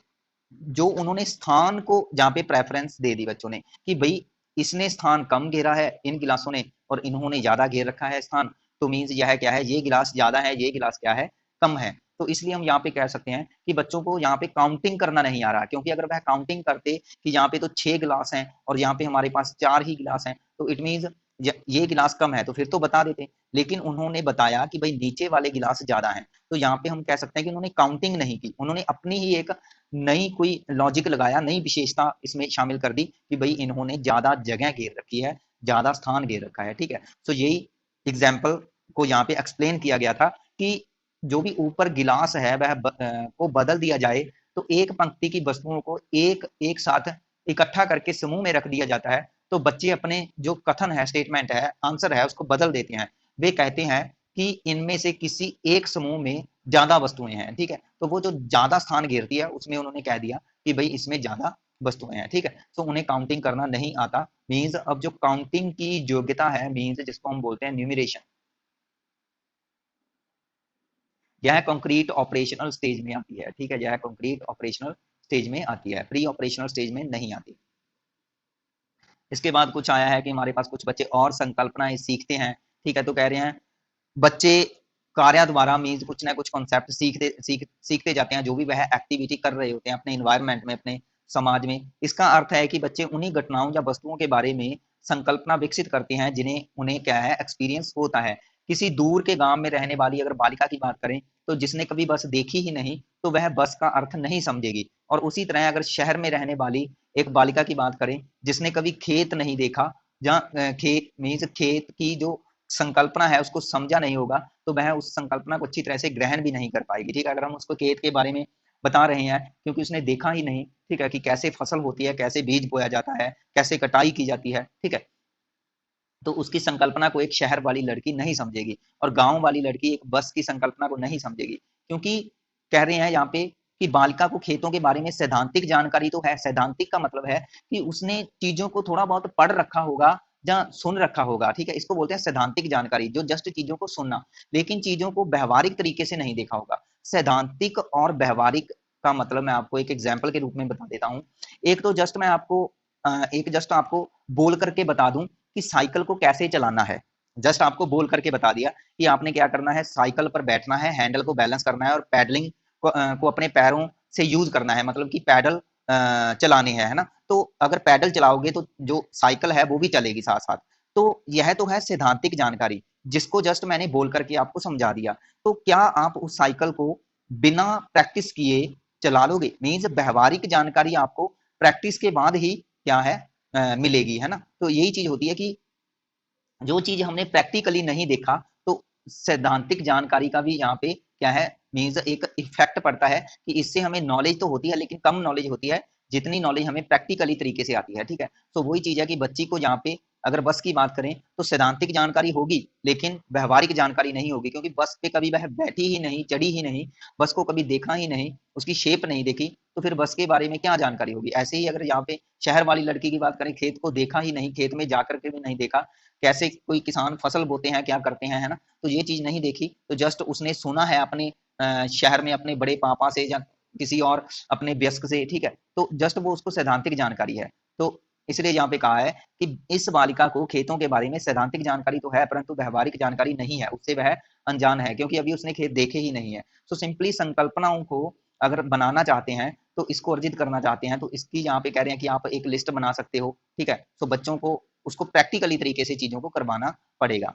जो उन्होंने स्थान को जहाँ पे प्रेफरेंस दे दी बच्चों ने कि भाई इसने स्थान कम घेरा है इन गिलासों ने, और इन्होंने ज्यादा घेर रखा है स्थान, तो मीन्स यह क्या है, ये गिलास ज्यादा है, ये गिलास क्या है, कम है। तो इसलिए हम यहाँ पे कह सकते हैं कि बच्चों को यहाँ पे काउंटिंग करना नहीं आ रहा, क्योंकि अगर वह काउंटिंग करते कि यहाँ पे तो 6 गिलास हैं और यहाँ पे हमारे पास 4 ही गिलास हैं, तो इट मीन्स ये गिलास कम है, तो फिर तो बता देते। लेकिन उन्होंने बताया कि भाई नीचे वाले गिलास ज्यादा हैं, तो यहाँ पे हम कह सकते हैं कि उन्होंने काउंटिंग नहीं की, उन्होंने अपनी ही एक नई कोई लॉजिक लगाया, नई विशेषता इसमें शामिल कर दी कि भाई इन्होंने ज्यादा जगह घेर रखी है, ज्यादा स्थान घेर रखा है। ठीक है, तो यही एग्जाम्पल को यहाँ पे एक्सप्लेन किया गया था कि जो भी ऊपर गिलास है वह को बदल दिया जाए, तो एक पंक्ति की वस्तुओं को एक एक साथ इकट्ठा करके समूह में रख दिया जाता है, तो बच्चे अपने जो कथन है, स्टेटमेंट है, आंसर है, उसको बदल देते हैं। वे कहते हैं कि इनमें से किसी एक समूह में ज्यादा वस्तुएं हैं। ठीक है, तो वो जो ज्यादा स्थान घेरती है उसमें उन्होंने कह दिया कि भाई इसमें ज्यादा वस्तुएं हैं। ठीक है, तो उन्हें काउंटिंग करना नहीं आता। मीन्स अब जो काउंटिंग की योग्यता है, मीन्स जिसको हम बोलते हैं न्यूमरेशन, यह कंक्रीट ऑपरेशनल स्टेज में आती है। ठीक है, यह कंक्रीट ऑपरेशनल स्टेज में आती है, प्री ऑपरेशनल स्टेज में नहीं आती। इसके बाद कुछ आया है कि हमारे पास कुछ बच्चे और संकल्पनाएं सीखते हैं। ठीक है, तो कह रहे हैं बच्चे कार्य द्वारा मीन्स कुछ ना कुछ कॉन्सेप्ट सीखते जाते हैं, जो भी वह एक्टिविटी कर रहे होते हैं अपने इन्वायरमेंट में, अपने समाज में। इसका अर्थ है कि बच्चे उन्हीं घटनाओं या वस्तुओं के बारे में संकल्पना विकसित करते हैं जिन्हें उन्हें क्या है एक्सपीरियंस होता है। किसी दूर के गांव में रहने वाली अगर बालिका की बात करें तो जिसने कभी बस देखी ही नहीं तो वह बस का अर्थ नहीं समझेगी। और उसी तरह अगर शहर में रहने वाली एक बालिका की बात करें जिसने कभी खेत नहीं देखा, जहाँ खेत मीन्स खेत की जो संकल्पना है उसको समझा नहीं होगा तो वह उस संकल्पना को अच्छी तरह से ग्रहण भी नहीं कर पाएगी। ठीक है, अगर हम उसको खेत के बारे में बता रहे हैं क्योंकि उसने देखा ही नहीं, ठीक है, कि कैसे फसल होती है, कैसे बीज बोया जाता है, कैसे कटाई की जाती है, ठीक है, तो उसकी संकल्पना को एक शहर वाली लड़की नहीं समझेगी और गांव वाली लड़की एक बस की संकल्पना को नहीं समझेगी। क्योंकि कह रहे हैं यहाँ पे कि बालिका को खेतों के बारे में सैद्धांतिक जानकारी तो है। सैद्धांतिक का मतलब है कि उसने चीजों को थोड़ा बहुत पढ़ रखा होगा या सुन रखा होगा, ठीक है, इसको बोलते हैं सैद्धांतिक जानकारी, जो जस्ट चीजों को सुनना, लेकिन चीजों को व्यवहारिक तरीके से नहीं देखा होगा। सैद्धांतिक और व्यवहारिक का मतलब मैं आपको एक एग्जाम्पल के रूप में बता देता हूँ। एक तो जस्ट मैं आपको एक जस्ट आपको बोल करके बता दूं कि साइकिल को कैसे चलाना है। जस्ट आपको बोल करके बता दिया कि आपने क्या करना है, साइकिल पर बैठना है, हैंडल को बैलेंस करना है और पैडलिंग को अपने पैरों से यूज करना है, मतलब कि पैडल चलाने हैं, है ना। तो अगर पैडल चलाओगे तो जो साइकिल है वो भी चलेगी साथ साथ। तो यह तो है सैद्धांतिक जानकारी जिसको जस्ट मैंने बोल करके आपको समझा दिया। तो क्या आप उस साइकिल को बिना प्रैक्टिस किए चला लोगे? मीन्स व्यवहारिक जानकारी आपको प्रैक्टिस के बाद ही क्या है मिलेगी, है ना। तो यही चीज होती है कि जो चीज हमने प्रैक्टिकली नहीं देखा तो सैद्धांतिक जानकारी का भी यहाँ पे क्या है मीन्स एक इफेक्ट पड़ता है कि इससे हमें नॉलेज तो होती है लेकिन कम नॉलेज होती है जितनी नॉलेज हमें प्रैक्टिकली तरीके से आती है। ठीक है, तो वही चीज है कि बच्ची को यहाँ पे अगर बस की बात करें तो सैद्धांतिक जानकारी होगी लेकिन व्यवहारिक जानकारी नहीं होगी, क्योंकि बस पे कभी वह बैठी ही नहीं, चढ़ी ही नहीं, बस को कभी देखा ही नहीं, उसकी शेप नहीं देखी, तो फिर बस के बारे में क्या जानकारी होगी। ऐसे ही अगर यहाँ पे शहर वाली लड़की की बात करें, खेत को देखा ही नहीं, खेत में जाकर के भी नहीं देखा, कैसे कोई किसान फसल बोते हैं, क्या करते हैं, है ना, तो ये चीज नहीं देखी, तो जस्ट उसने सुना है अपने शहर में अपने बड़े पापा से या किसी और अपने वयस्क से, ठीक है, तो जस्ट वो उसको सैद्धांतिक जानकारी है। तो इसलिए यहाँ पे कहा है कि इस बालिका को खेतों के बारे में सैद्धांतिक जानकारी तो है परंतु व्यवहारिक जानकारी नहीं है, उससे वह अनजान है क्योंकि अभी उसने खेत देखे ही नहीं है। तो सिंपली संकल्पनाओं को अगर बनाना चाहते हैं तो इसको अर्जित करना चाहते हैं तो इसकी यहाँ पे कह रहे हैं कि आप एक लिस्ट बना सकते हो। ठीक है, तो बच्चों को उसको प्रैक्टिकली तरीके से चीजों को करवाना पड़ेगा।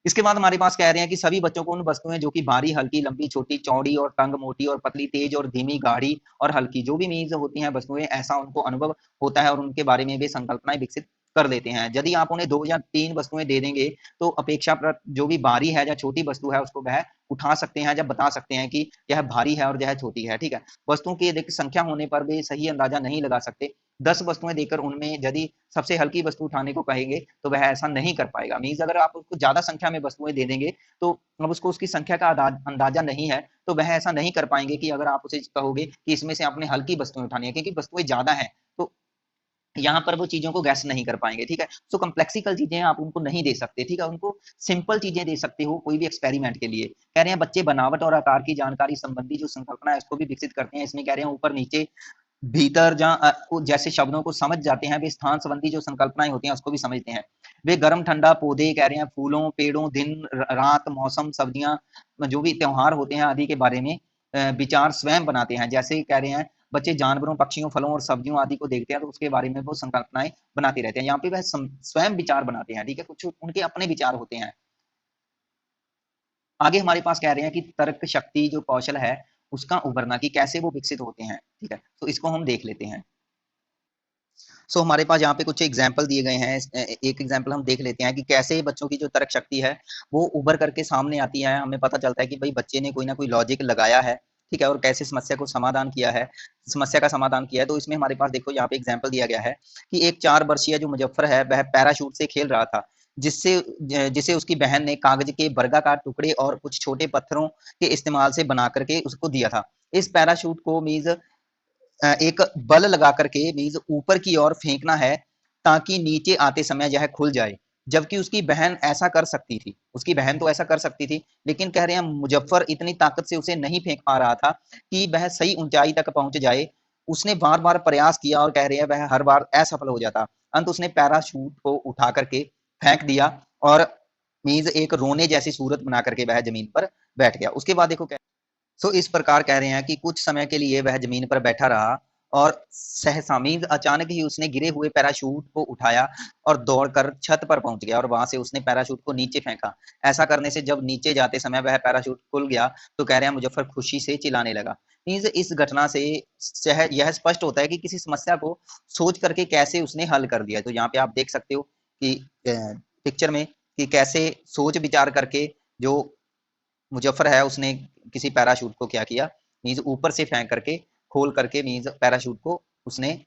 इसके बाद हमारे पास कह रहे हैं कि सभी बच्चों को उन वस्तुएं जो कि भारी, हल्की, लंबी, छोटी, चौड़ी और तंग, मोटी और पतली, तेज और धीमी, गाढ़ी और हल्की, जो भी मीन्स होती हैं वस्तुएं, ऐसा उनको अनुभव होता है और उनके बारे में वे संकल्पनाएं विकसित कर लेते हैं। यदि आप उन्हें 2 या 3 वस्तुएं दे देंगे तो अपेक्षाकृत जो भी भारी है या छोटी वस्तु है उसको वह उठा सकते हैं, जब बता सकते हैं कि यह भारी है और यह छोटी है। ठीक है, वस्तुओं की अधिक संख्या होने पर वे सही अंदाजा नहीं लगा सकते। 10 वस्तुएं देकर उनमें यदि सबसे हल्की वस्तु उठाने को कहेंगे तो वह ऐसा नहीं कर पाएगा। मीन्स अगर आप उसको ज्यादा संख्या में वस्तुएं दे देंगे तो अब उसको उसकी संख्या का अंदाजा नहीं है तो वह ऐसा नहीं कर पाएंगे कि अगर आप उसे कहोगे कि इसमें से आपने हल्की वस्तुएं उठानी है, क्योंकि वस्तुएं ज्यादा है तो यहाँ पर वो चीजों को गैस नहीं कर पाएंगे। ठीक है, सो कम्प्लेक्सिकल चीजें आप उनको नहीं दे सकते। ठीक है, उनको सिंपल चीजें दे सकते हो कोई भी एक्सपेरिमेंट के लिए। कह रहे हैं बच्चे बनावट और आकार की जानकारी संबंधी जो संकल्पना है उसको भी विकसित करते हैं। इसमें कह रहे हैं ऊपर नीचे भीतर जहाँ जैसे शब्दों को समझ जाते हैं, वे स्थान संबंधी जो संकल्पनाएं होती हैं उसको भी समझते हैं। वे गर्म ठंडा, पौधे, कह रहे हैं फूलों, पेड़ों, दिन रात, मौसम, सब्जियां, जो भी त्योहार होते हैं आदि के बारे में विचार स्वयं बनाते हैं। जैसे कह रहे हैं बच्चे जानवरों, पक्षियों, फलों और सब्जियों आदि को देखते हैं तो उसके बारे में वो संकल्पनाएं बनाते रहते हैं। यहाँ पे वह स्वयं विचार बनाते हैं। ठीक है, कुछ उनके अपने विचार होते हैं। आगे हमारे पास कह रहे हैं कि तर्क शक्ति जो कौशल है उसका उभरना, कि कैसे वो विकसित होते हैं। ठीक है, तो इसको हम देख लेते हैं। सो हमारे पास यहाँ पे कुछ एग्जाम्पल दिए गए हैं। एक एग्जाम्पल हम देख लेते हैं कि कैसे बच्चों की जो तर्क शक्ति है वो उभर करके सामने आती है। हमें पता चलता है कि भाई बच्चे ने कोई ना कोई लॉजिक लगाया है, ठीक है, और कैसे समस्या को समाधान किया है, समस्या का समाधान किया है। तो इसमें हमारे पास देखो यहाँ पे एग्जाम्पल दिया गया है कि एक 4 वर्षीय जो मुजफ्फर है वह पैराशूट से खेल रहा था, जिससे जिसे उसकी बहन ने कागज के वर्गाकार टुकड़े और कुछ छोटे पत्थरों के इस्तेमाल से बना करके उसको दिया था। इस पैराशूट को मीज एक बल लगा करके मीज ऊपर की ओर फेंकना है ताकि नीचे आते समय यह खुल जाए, जबकि उसकी बहन ऐसा कर सकती थी। उसकी बहन तो ऐसा कर सकती थी लेकिन कह रहे हैं मुजफ्फर इतनी ताकत से उसे नहीं फेंक पा रहा था कि वह सही ऊंचाई तक पहुंच जाए। उसने बार बार प्रयास किया और कह रहे हैं वह हर बार असफल हो जाता। अंत उसने पैराशूट को उठा करके फेंक दिया और मीज एक रोने जैसी सूरत बना करके वह जमीन पर बैठ गया। उसके बाद देखो सो इस प्रकार कह रहे हैं कि कुछ समय के लिए वह जमीन पर बैठा रहा और सहसा मीन्स अचानक ही उसने गिरे हुए पैराशूट को उठाया और दौड़कर छत पर पहुंच गया और वहां से उसने पैराशूट को नीचे फेंका। ऐसा करने से जब नीचे जाते समय वह पैराशूट खुल गया तो कह रहे हैं मुजफ्फर खुशी से चिल्लाने लगा। मीन्स इस घटना से यह स्पष्ट होता है कि किसी समस्या को सोच करके कैसे उसने हल कर दिया। तो यहाँ पे आप देख सकते हो कि पिक्चर में कि कैसे सोच विचार करके जो मुजफ्फर है उसने किसी पैराशूट को क्या किया, मीन्स ऊपर से फेंक करके खोल करके मीन्स पैराशूट को उसने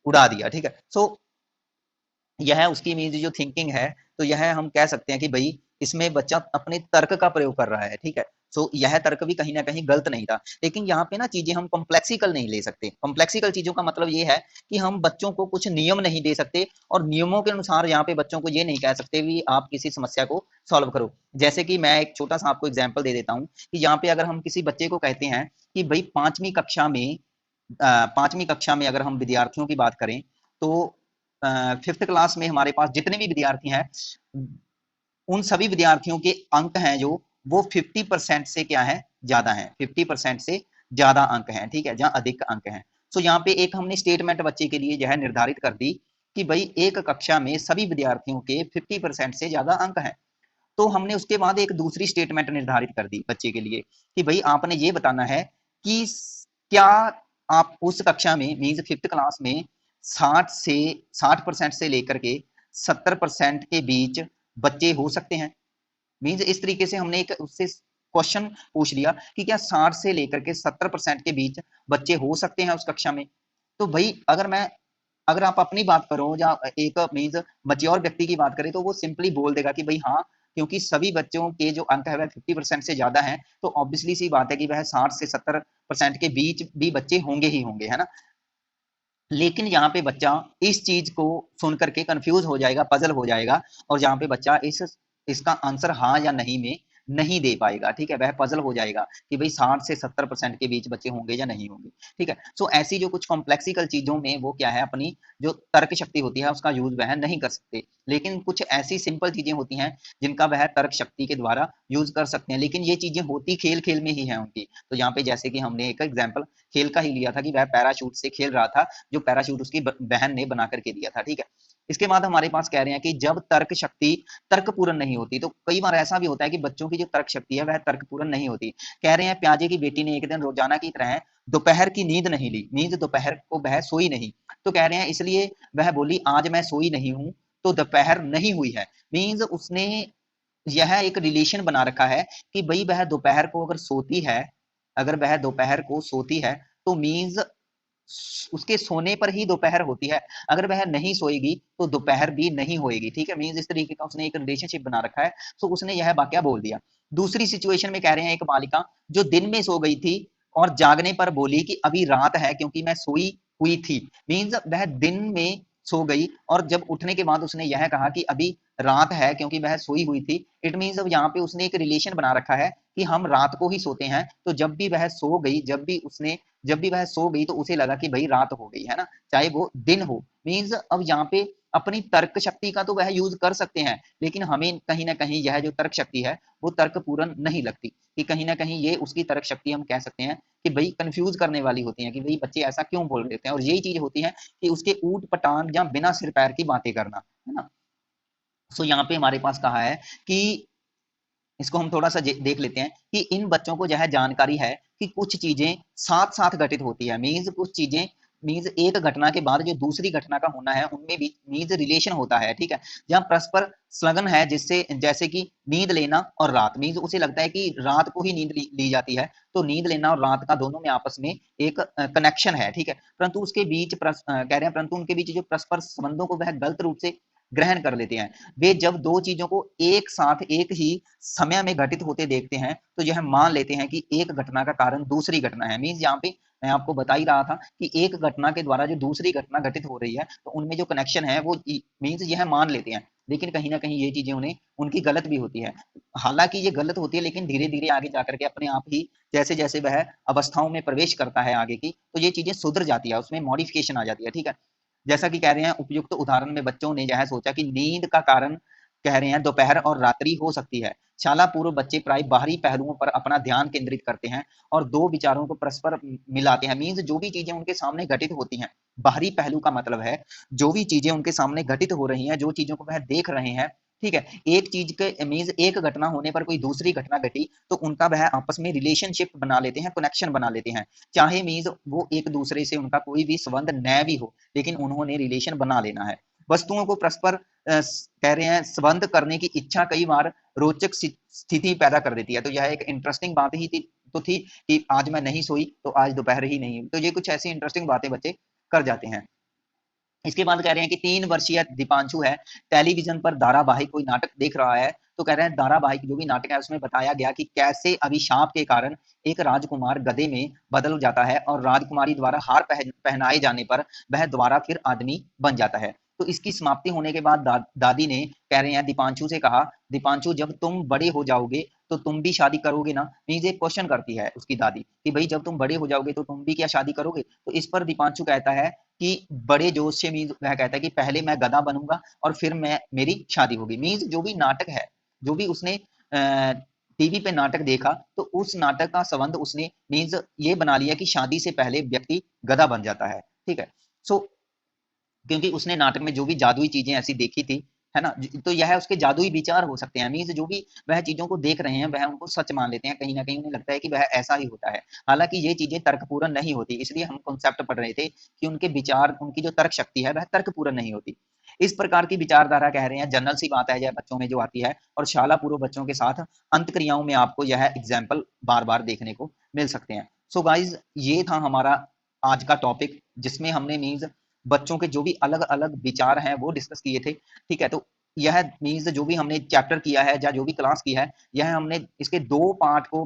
उड़ा दिया। ठीक है, सो यह उसकी मीन्स जो थिंकिंग है, तो यह हम कह सकते हैं कि भाई इसमें बच्चा अपने तर्क का प्रयोग कर रहा है। ठीक है, सो यह तर्क भी कहीं ना कहीं गलत नहीं था, लेकिन यहाँ पे ना चीजें हम कॉम्प्लेक्सिकल नहीं ले सकते। कॉम्प्लेक्सिकल चीजों का मतलब ये है कि हम बच्चों को कुछ नियम नहीं दे सकते और नियमों के अनुसार यहाँ पे बच्चों को ये नहीं कह सकते कि आप किसी समस्या को सॉल्व करो। जैसे कि मैं एक छोटा सा आपको एग्जाम्पल दे देता हूँ कि यहाँ पे अगर हम किसी बच्चे को कहते हैं कि भाई पांचवी कक्षा में अगर हम विद्यार्थियों की बात करें तो फिफ्थ क्लास में हमारे पास जितने भी विद्यार्थी हैं उन सभी विद्यार्थियों के अंक हैं जो वो 50% से क्या है, ज्यादा है, 50% से ज्यादा अंक हैं। ठीक है, जहां अधिक अंक हैं। सो यहाँ पे एक हमने स्टेटमेंट बच्चे के लिए जो है निर्धारित कर दी कि भाई एक कक्षा में सभी विद्यार्थियों के 50% से ज्यादा अंक हैं। तो हमने उसके बाद एक दूसरी स्टेटमेंट निर्धारित कर दी बच्चे के लिए कि भाई आपने ये बताना है कि क्या आप उस कक्षा में मीन्स फिफ्थ क्लास में 60% से लेकर के 70% के बीच बच्चे हो सकते हैं। मीन्स इस तरीके से हमने एक उससे क्वेश्चन पूछ लिया कि क्या 60 से लेकर के 70% के बीच बच्चे हो सकते हैं उस कक्षा में। तो भाई अगर आप अपनी बात करो या एक मीन्स मैच्योर व्यक्ति की बात करें तो वो सिंपली बोल देगा कि भाई हाँ, क्योंकि सभी बच्चों के जो अंक है वह 50% से ज्यादा है, तो ऑब्वियसली सी बात है कि वह 60 से 70% के बीच भी बच्चे होंगे ही होंगे, है ना। लेकिन यहाँ पे बच्चा इस चीज को सुन करके कंफ्यूज हो जाएगा, पजल हो जाएगा और यहाँ पे बच्चा इसका आंसर हाँ या नहीं में नहीं दे पाएगा। ठीक है, वह पजल हो जाएगा कि भाई 60 से 70% के बीच बच्चे होंगे या नहीं होंगे। ठीक है, सो ऐसी जो कुछ कॉम्प्लेक्सिकल चीजों में वो क्या है, अपनी जो तर्क शक्ति होती है उसका यूज वह नहीं कर सकते, लेकिन कुछ ऐसी सिंपल चीजें होती हैं जिनका वह तर्क शक्ति के द्वारा यूज कर सकते हैं, लेकिन ये चीजें होती खेल खेल में ही है उनकी। तो यहाँ पे जैसे कि हमने एक एग्जाम्पल खेल का ही लिया था कि वह पैराशूट से खेल रहा था, जो पैराशूट उसकी बहन ने बना करके दिया था। ठीक है, इसके बाद हमारे पास कह रहे हैं कि जब तर्क शक्ति तर्क पूर्ण नहीं होती, तो कई बार ऐसा भी होता है कि बच्चों की जो तर्क शक्ति है वह तर्क पूर्ण नहीं होती। कह रहे हैं प्याजे की बेटी ने एक दिन रोजाना की तरह दोपहर की नींद नहीं ली, मीन्स दोपहर को वह सोई नहीं। तो कह रहे हैं इसलिए वह बोली आज मैं सोई नहीं हूं तो दोपहर नहीं हुई है। मीन्स उसने यह एक रिलेशन बना रखा है कि भाई वह दोपहर को अगर सोती है, अगर वह दोपहर को सोती है तो मीन्स उसके सोने पर ही दोपहर होती है, अगर वह नहीं सोएगी तो दोपहर भी नहीं होएगी। ठीक है, मीन्स इस तरीके का उसने एक रिलेशनशिप बना रखा है, तो उसने यह वाक्य बोल दिया। दूसरी सिचुएशन में कह रहे हैं एक बालिका जो दिन में सो गई थी और जागने पर बोली कि अभी रात है क्योंकि मैं सोई हुई थी। मीन्स वह दिन में सो गई और जब उठने के बाद उसने यह कहा कि अभी रात है क्योंकि वह सोई हुई थी। इट मीन्स अब यहाँ पे उसने एक रिलेशन बना रखा है कि हम रात को ही सोते हैं, तो जब भी वह सो गई, जब भी वह सो गई तो उसे लगा कि भाई रात हो गई, है ना, चाहे वो दिन हो। मीन्स अब यहाँ पे अपनी तर्क शक्ति का तो वह यूज कर सकते हैं, लेकिन हमें कहीं ना कहीं यह जो तर्क शक्ति है वो तर्क पूर्ण नहीं लगती, कि कहीं ना कहीं ये उसकी तर्क शक्ति हम कह सकते हैं कि भाई कंफ्यूज करने वाली होती है कि भाई बच्चे ऐसा क्यों बोल देते हैं। और यही चीज होती है कि उसके ऊट पटांग या बिना सिर पैर की बातें करना, है ना। सो यहाँ पे हमारे पास कहा है कि इसको हम थोड़ा सा देख लेते हैं कि इन बच्चों को यह जानकारी है कि कुछ चीजें साथ साथ घटित होती है। मीन्स कुछ चीजें, मीन्स एक घटना के बाद जो दूसरी घटना का होना है उनमें भी मीन्स रिलेशन होता है। ठीक है, जहाँ परस्पर संलग्न है, जिससे जैसे कि नींद लेना और रात, मीन्स उसे लगता है कि रात को ही नींद ली जाती है, तो नींद लेना और रात का दोनों में आपस में एक कनेक्शन है। ठीक है, परंतु उसके बीच कह रहे हैं परंतु उनके बीच जो परस्पर संबंधों को वह गलत रूप से ग्रहण कर लेते हैं। वे जब दो चीजों को एक साथ एक ही समय में घटित होते देखते हैं तो यह मान लेते हैं कि एक घटना का कारण दूसरी घटना है। मीन्स यहाँ पे मैं आपको बता ही रहा था कि एक घटना के द्वारा जो दूसरी घटना घटित हो रही है तो उनमें जो कनेक्शन है वो मीन्स यह मान लेते हैं, लेकिन कहीं ना कहीं ये चीजें उन्हें उनकी गलत भी होती है। हालांकि ये गलत होती है लेकिन धीरे धीरे आगे जाकर के अपने आप ही जैसे जैसे वह अवस्थाओं में प्रवेश करता है आगे की, तो ये चीजें सुधर जाती है, उसमें मॉडिफिकेशन आ जाती है। ठीक है, जैसा कि कह रहे हैं उपयुक्त उदाहरण में बच्चों ने यह सोचा कि नींद का कारण कह रहे हैं दोपहर और रात्रि हो सकती है। शाला पूर्व बच्चे प्राय बाहरी पहलुओं पर अपना ध्यान केंद्रित करते हैं और दो विचारों को परस्पर मिलाते हैं। मीन्स जो भी चीजें उनके सामने घटित होती हैं, बाहरी पहलू का मतलब है जो भी चीजें उनके सामने घटित हो रही हैं, जो चीजों को वह देख रहे हैं, ठीक है, एक चीज के मीन्स एक घटना होने पर कोई दूसरी घटना घटी तो उनका वह आपस में रिलेशनशिप बना लेते हैं, कनेक्शन बना लेते हैं। चाहे मीन्स वो एक दूसरे से उनका कोई भी संबंध न भी हो, लेकिन उन्होंने रिलेशन बना लेना है। वस्तुओं को परस्पर कह रहे हैं संबंध करने की इच्छा कई बार रोचक स्थिति पैदा कर देती है। तो यह एक इंटरेस्टिंग बात ही थी कि आज मैं नहीं सोई तो आज दोपहर ही नहीं। तो ये कुछ ऐसी इंटरेस्टिंग बातें बच्चे कर जाते हैं। इसके बाद कह रहे हैं कि 3 वर्षीय दीपांशु है, टेलीविजन पर धारावाहिक कोई नाटक देख रहा है। तो कह रहे हैं धारावाहिक जो भी नाटक है उसमें बताया गया कि कैसे अभिशाप के कारण एक राजकुमार गधे में बदल जाता है और राजकुमारी द्वारा हार पहनाए जाने पर वह दोबारा फिर आदमी बन जाता है। तो इसकी समाप्ति होने के बाद दादी ने कह रहे हैं दीपांशु से कहा, दीपांशु जब तुम बड़े हो जाओगे तो तुम भी शादी करोगे ना? मीन्स एक क्वेश्चन करती है उसकी दादी कि भाई जब तुम बड़े हो जाओगे तो तुम भी क्या शादी करोगे? तो इस पर दीपांशु कहता है कि बड़े जोश से मीन्स वह कहता है कि पहले मैं गधा बनूंगा और फिर मैं मेरी शादी होगी। मीन्स जो भी नाटक है, जो भी उसने टीवी पे नाटक देखा तो उस नाटक का संबंध उसने मीन्स ये बना लिया कि शादी से पहले व्यक्ति गधा बन जाता है, ठीक है। सो क्योंकि उसने नाटक में जो भी जादुई चीजें ऐसी देखी थी, है ना, तो यह उसके जादुई विचार हो सकते हैं। मीन्स जो भी वह चीजों को देख रहे हैं वह उनको सच मान लेते हैं, कहीं ना कहीं उन्हें लगता है कि वह ऐसा ही होता है। हालांकि ये चीजें तर्कपूर्ण नहीं होती, इसलिए हम कॉन्सेप्ट पढ़ रहे थे कि उनके विचार, उनकी जो तर्क शक्ति है वह तर्कपूर्ण नहीं होती। इस प्रकार की विचारधारा कह रहे हैं जनरल सी बात है यह बच्चों में जो आती है, और शाला पूर्व बच्चों के साथ अंत क्रियाओं में आपको यह एग्जाम्पल बार बार देखने को मिल सकते हैं। सो गाइज ये था हमारा आज का टॉपिक, जिसमें हमने मीन्स बच्चों के जो भी अलग अलग विचार हैं वो डिस्कस किए थे, ठीक है। तो यह मीन्स जो भी हमने चैप्टर किया है या जो भी क्लास की है, यह हमने इसके 2 पार्ट को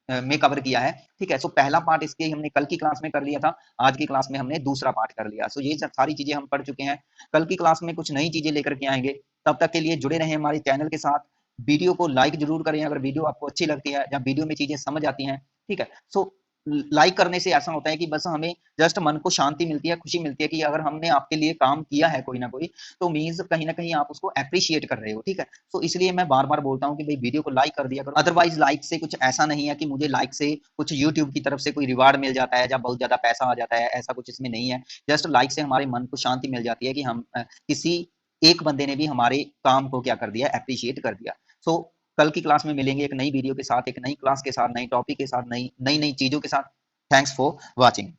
में कवर किया है, ठीक है। सो पहला पार्ट इसके हमने कल की क्लास में कर लिया था, आज की क्लास में हमने दूसरा पार्ट कर लिया। सो ये सारी चीजें हम पढ़ चुके हैं। कल की क्लास में कुछ नई चीजें लेकर के आएंगे, तब तक के लिए जुड़े रहें हमारे चैनल के साथ। वीडियो को लाइक जरूर करें अगर वीडियो आपको अच्छी लगती है या वीडियो में चीजें समझ आती हैं, ठीक है। सो लाइक करने से ऐसा होता है कि बस हमें जस्ट मन को शांति मिलती है, खुशी मिलती है कि अगर हमने आपके लिए काम किया है कोई ना कोई, तो मीन्स कहीं ना कहीं आप उसको अप्रिशिएट कर रहे हो, ठीक है। तो इसलिए मैं बार बार बोलता हूँ कि भाई वीडियो को लाइक कर दिया करो। अदरवाइज लाइक से कुछ ऐसा नहीं है कि मुझे लाइक से कुछ यूट्यूब की तरफ से कोई रिवार्ड मिल जाता है या बहुत ज्यादा पैसा आ जाता है, ऐसा कुछ इसमें नहीं है। जस्ट लाइक से हमारे मन को शांति मिल जाती है कि हम किसी एक बंदे ने भी हमारे काम को क्या कर दिया, अप्रिशिएट कर दिया। सो कल की क्लास में मिलेंगे एक नई वीडियो के साथ, एक नई क्लास के साथ, नई टॉपिक के साथ, नई नई नई चीजों के साथ। Thanks for watching.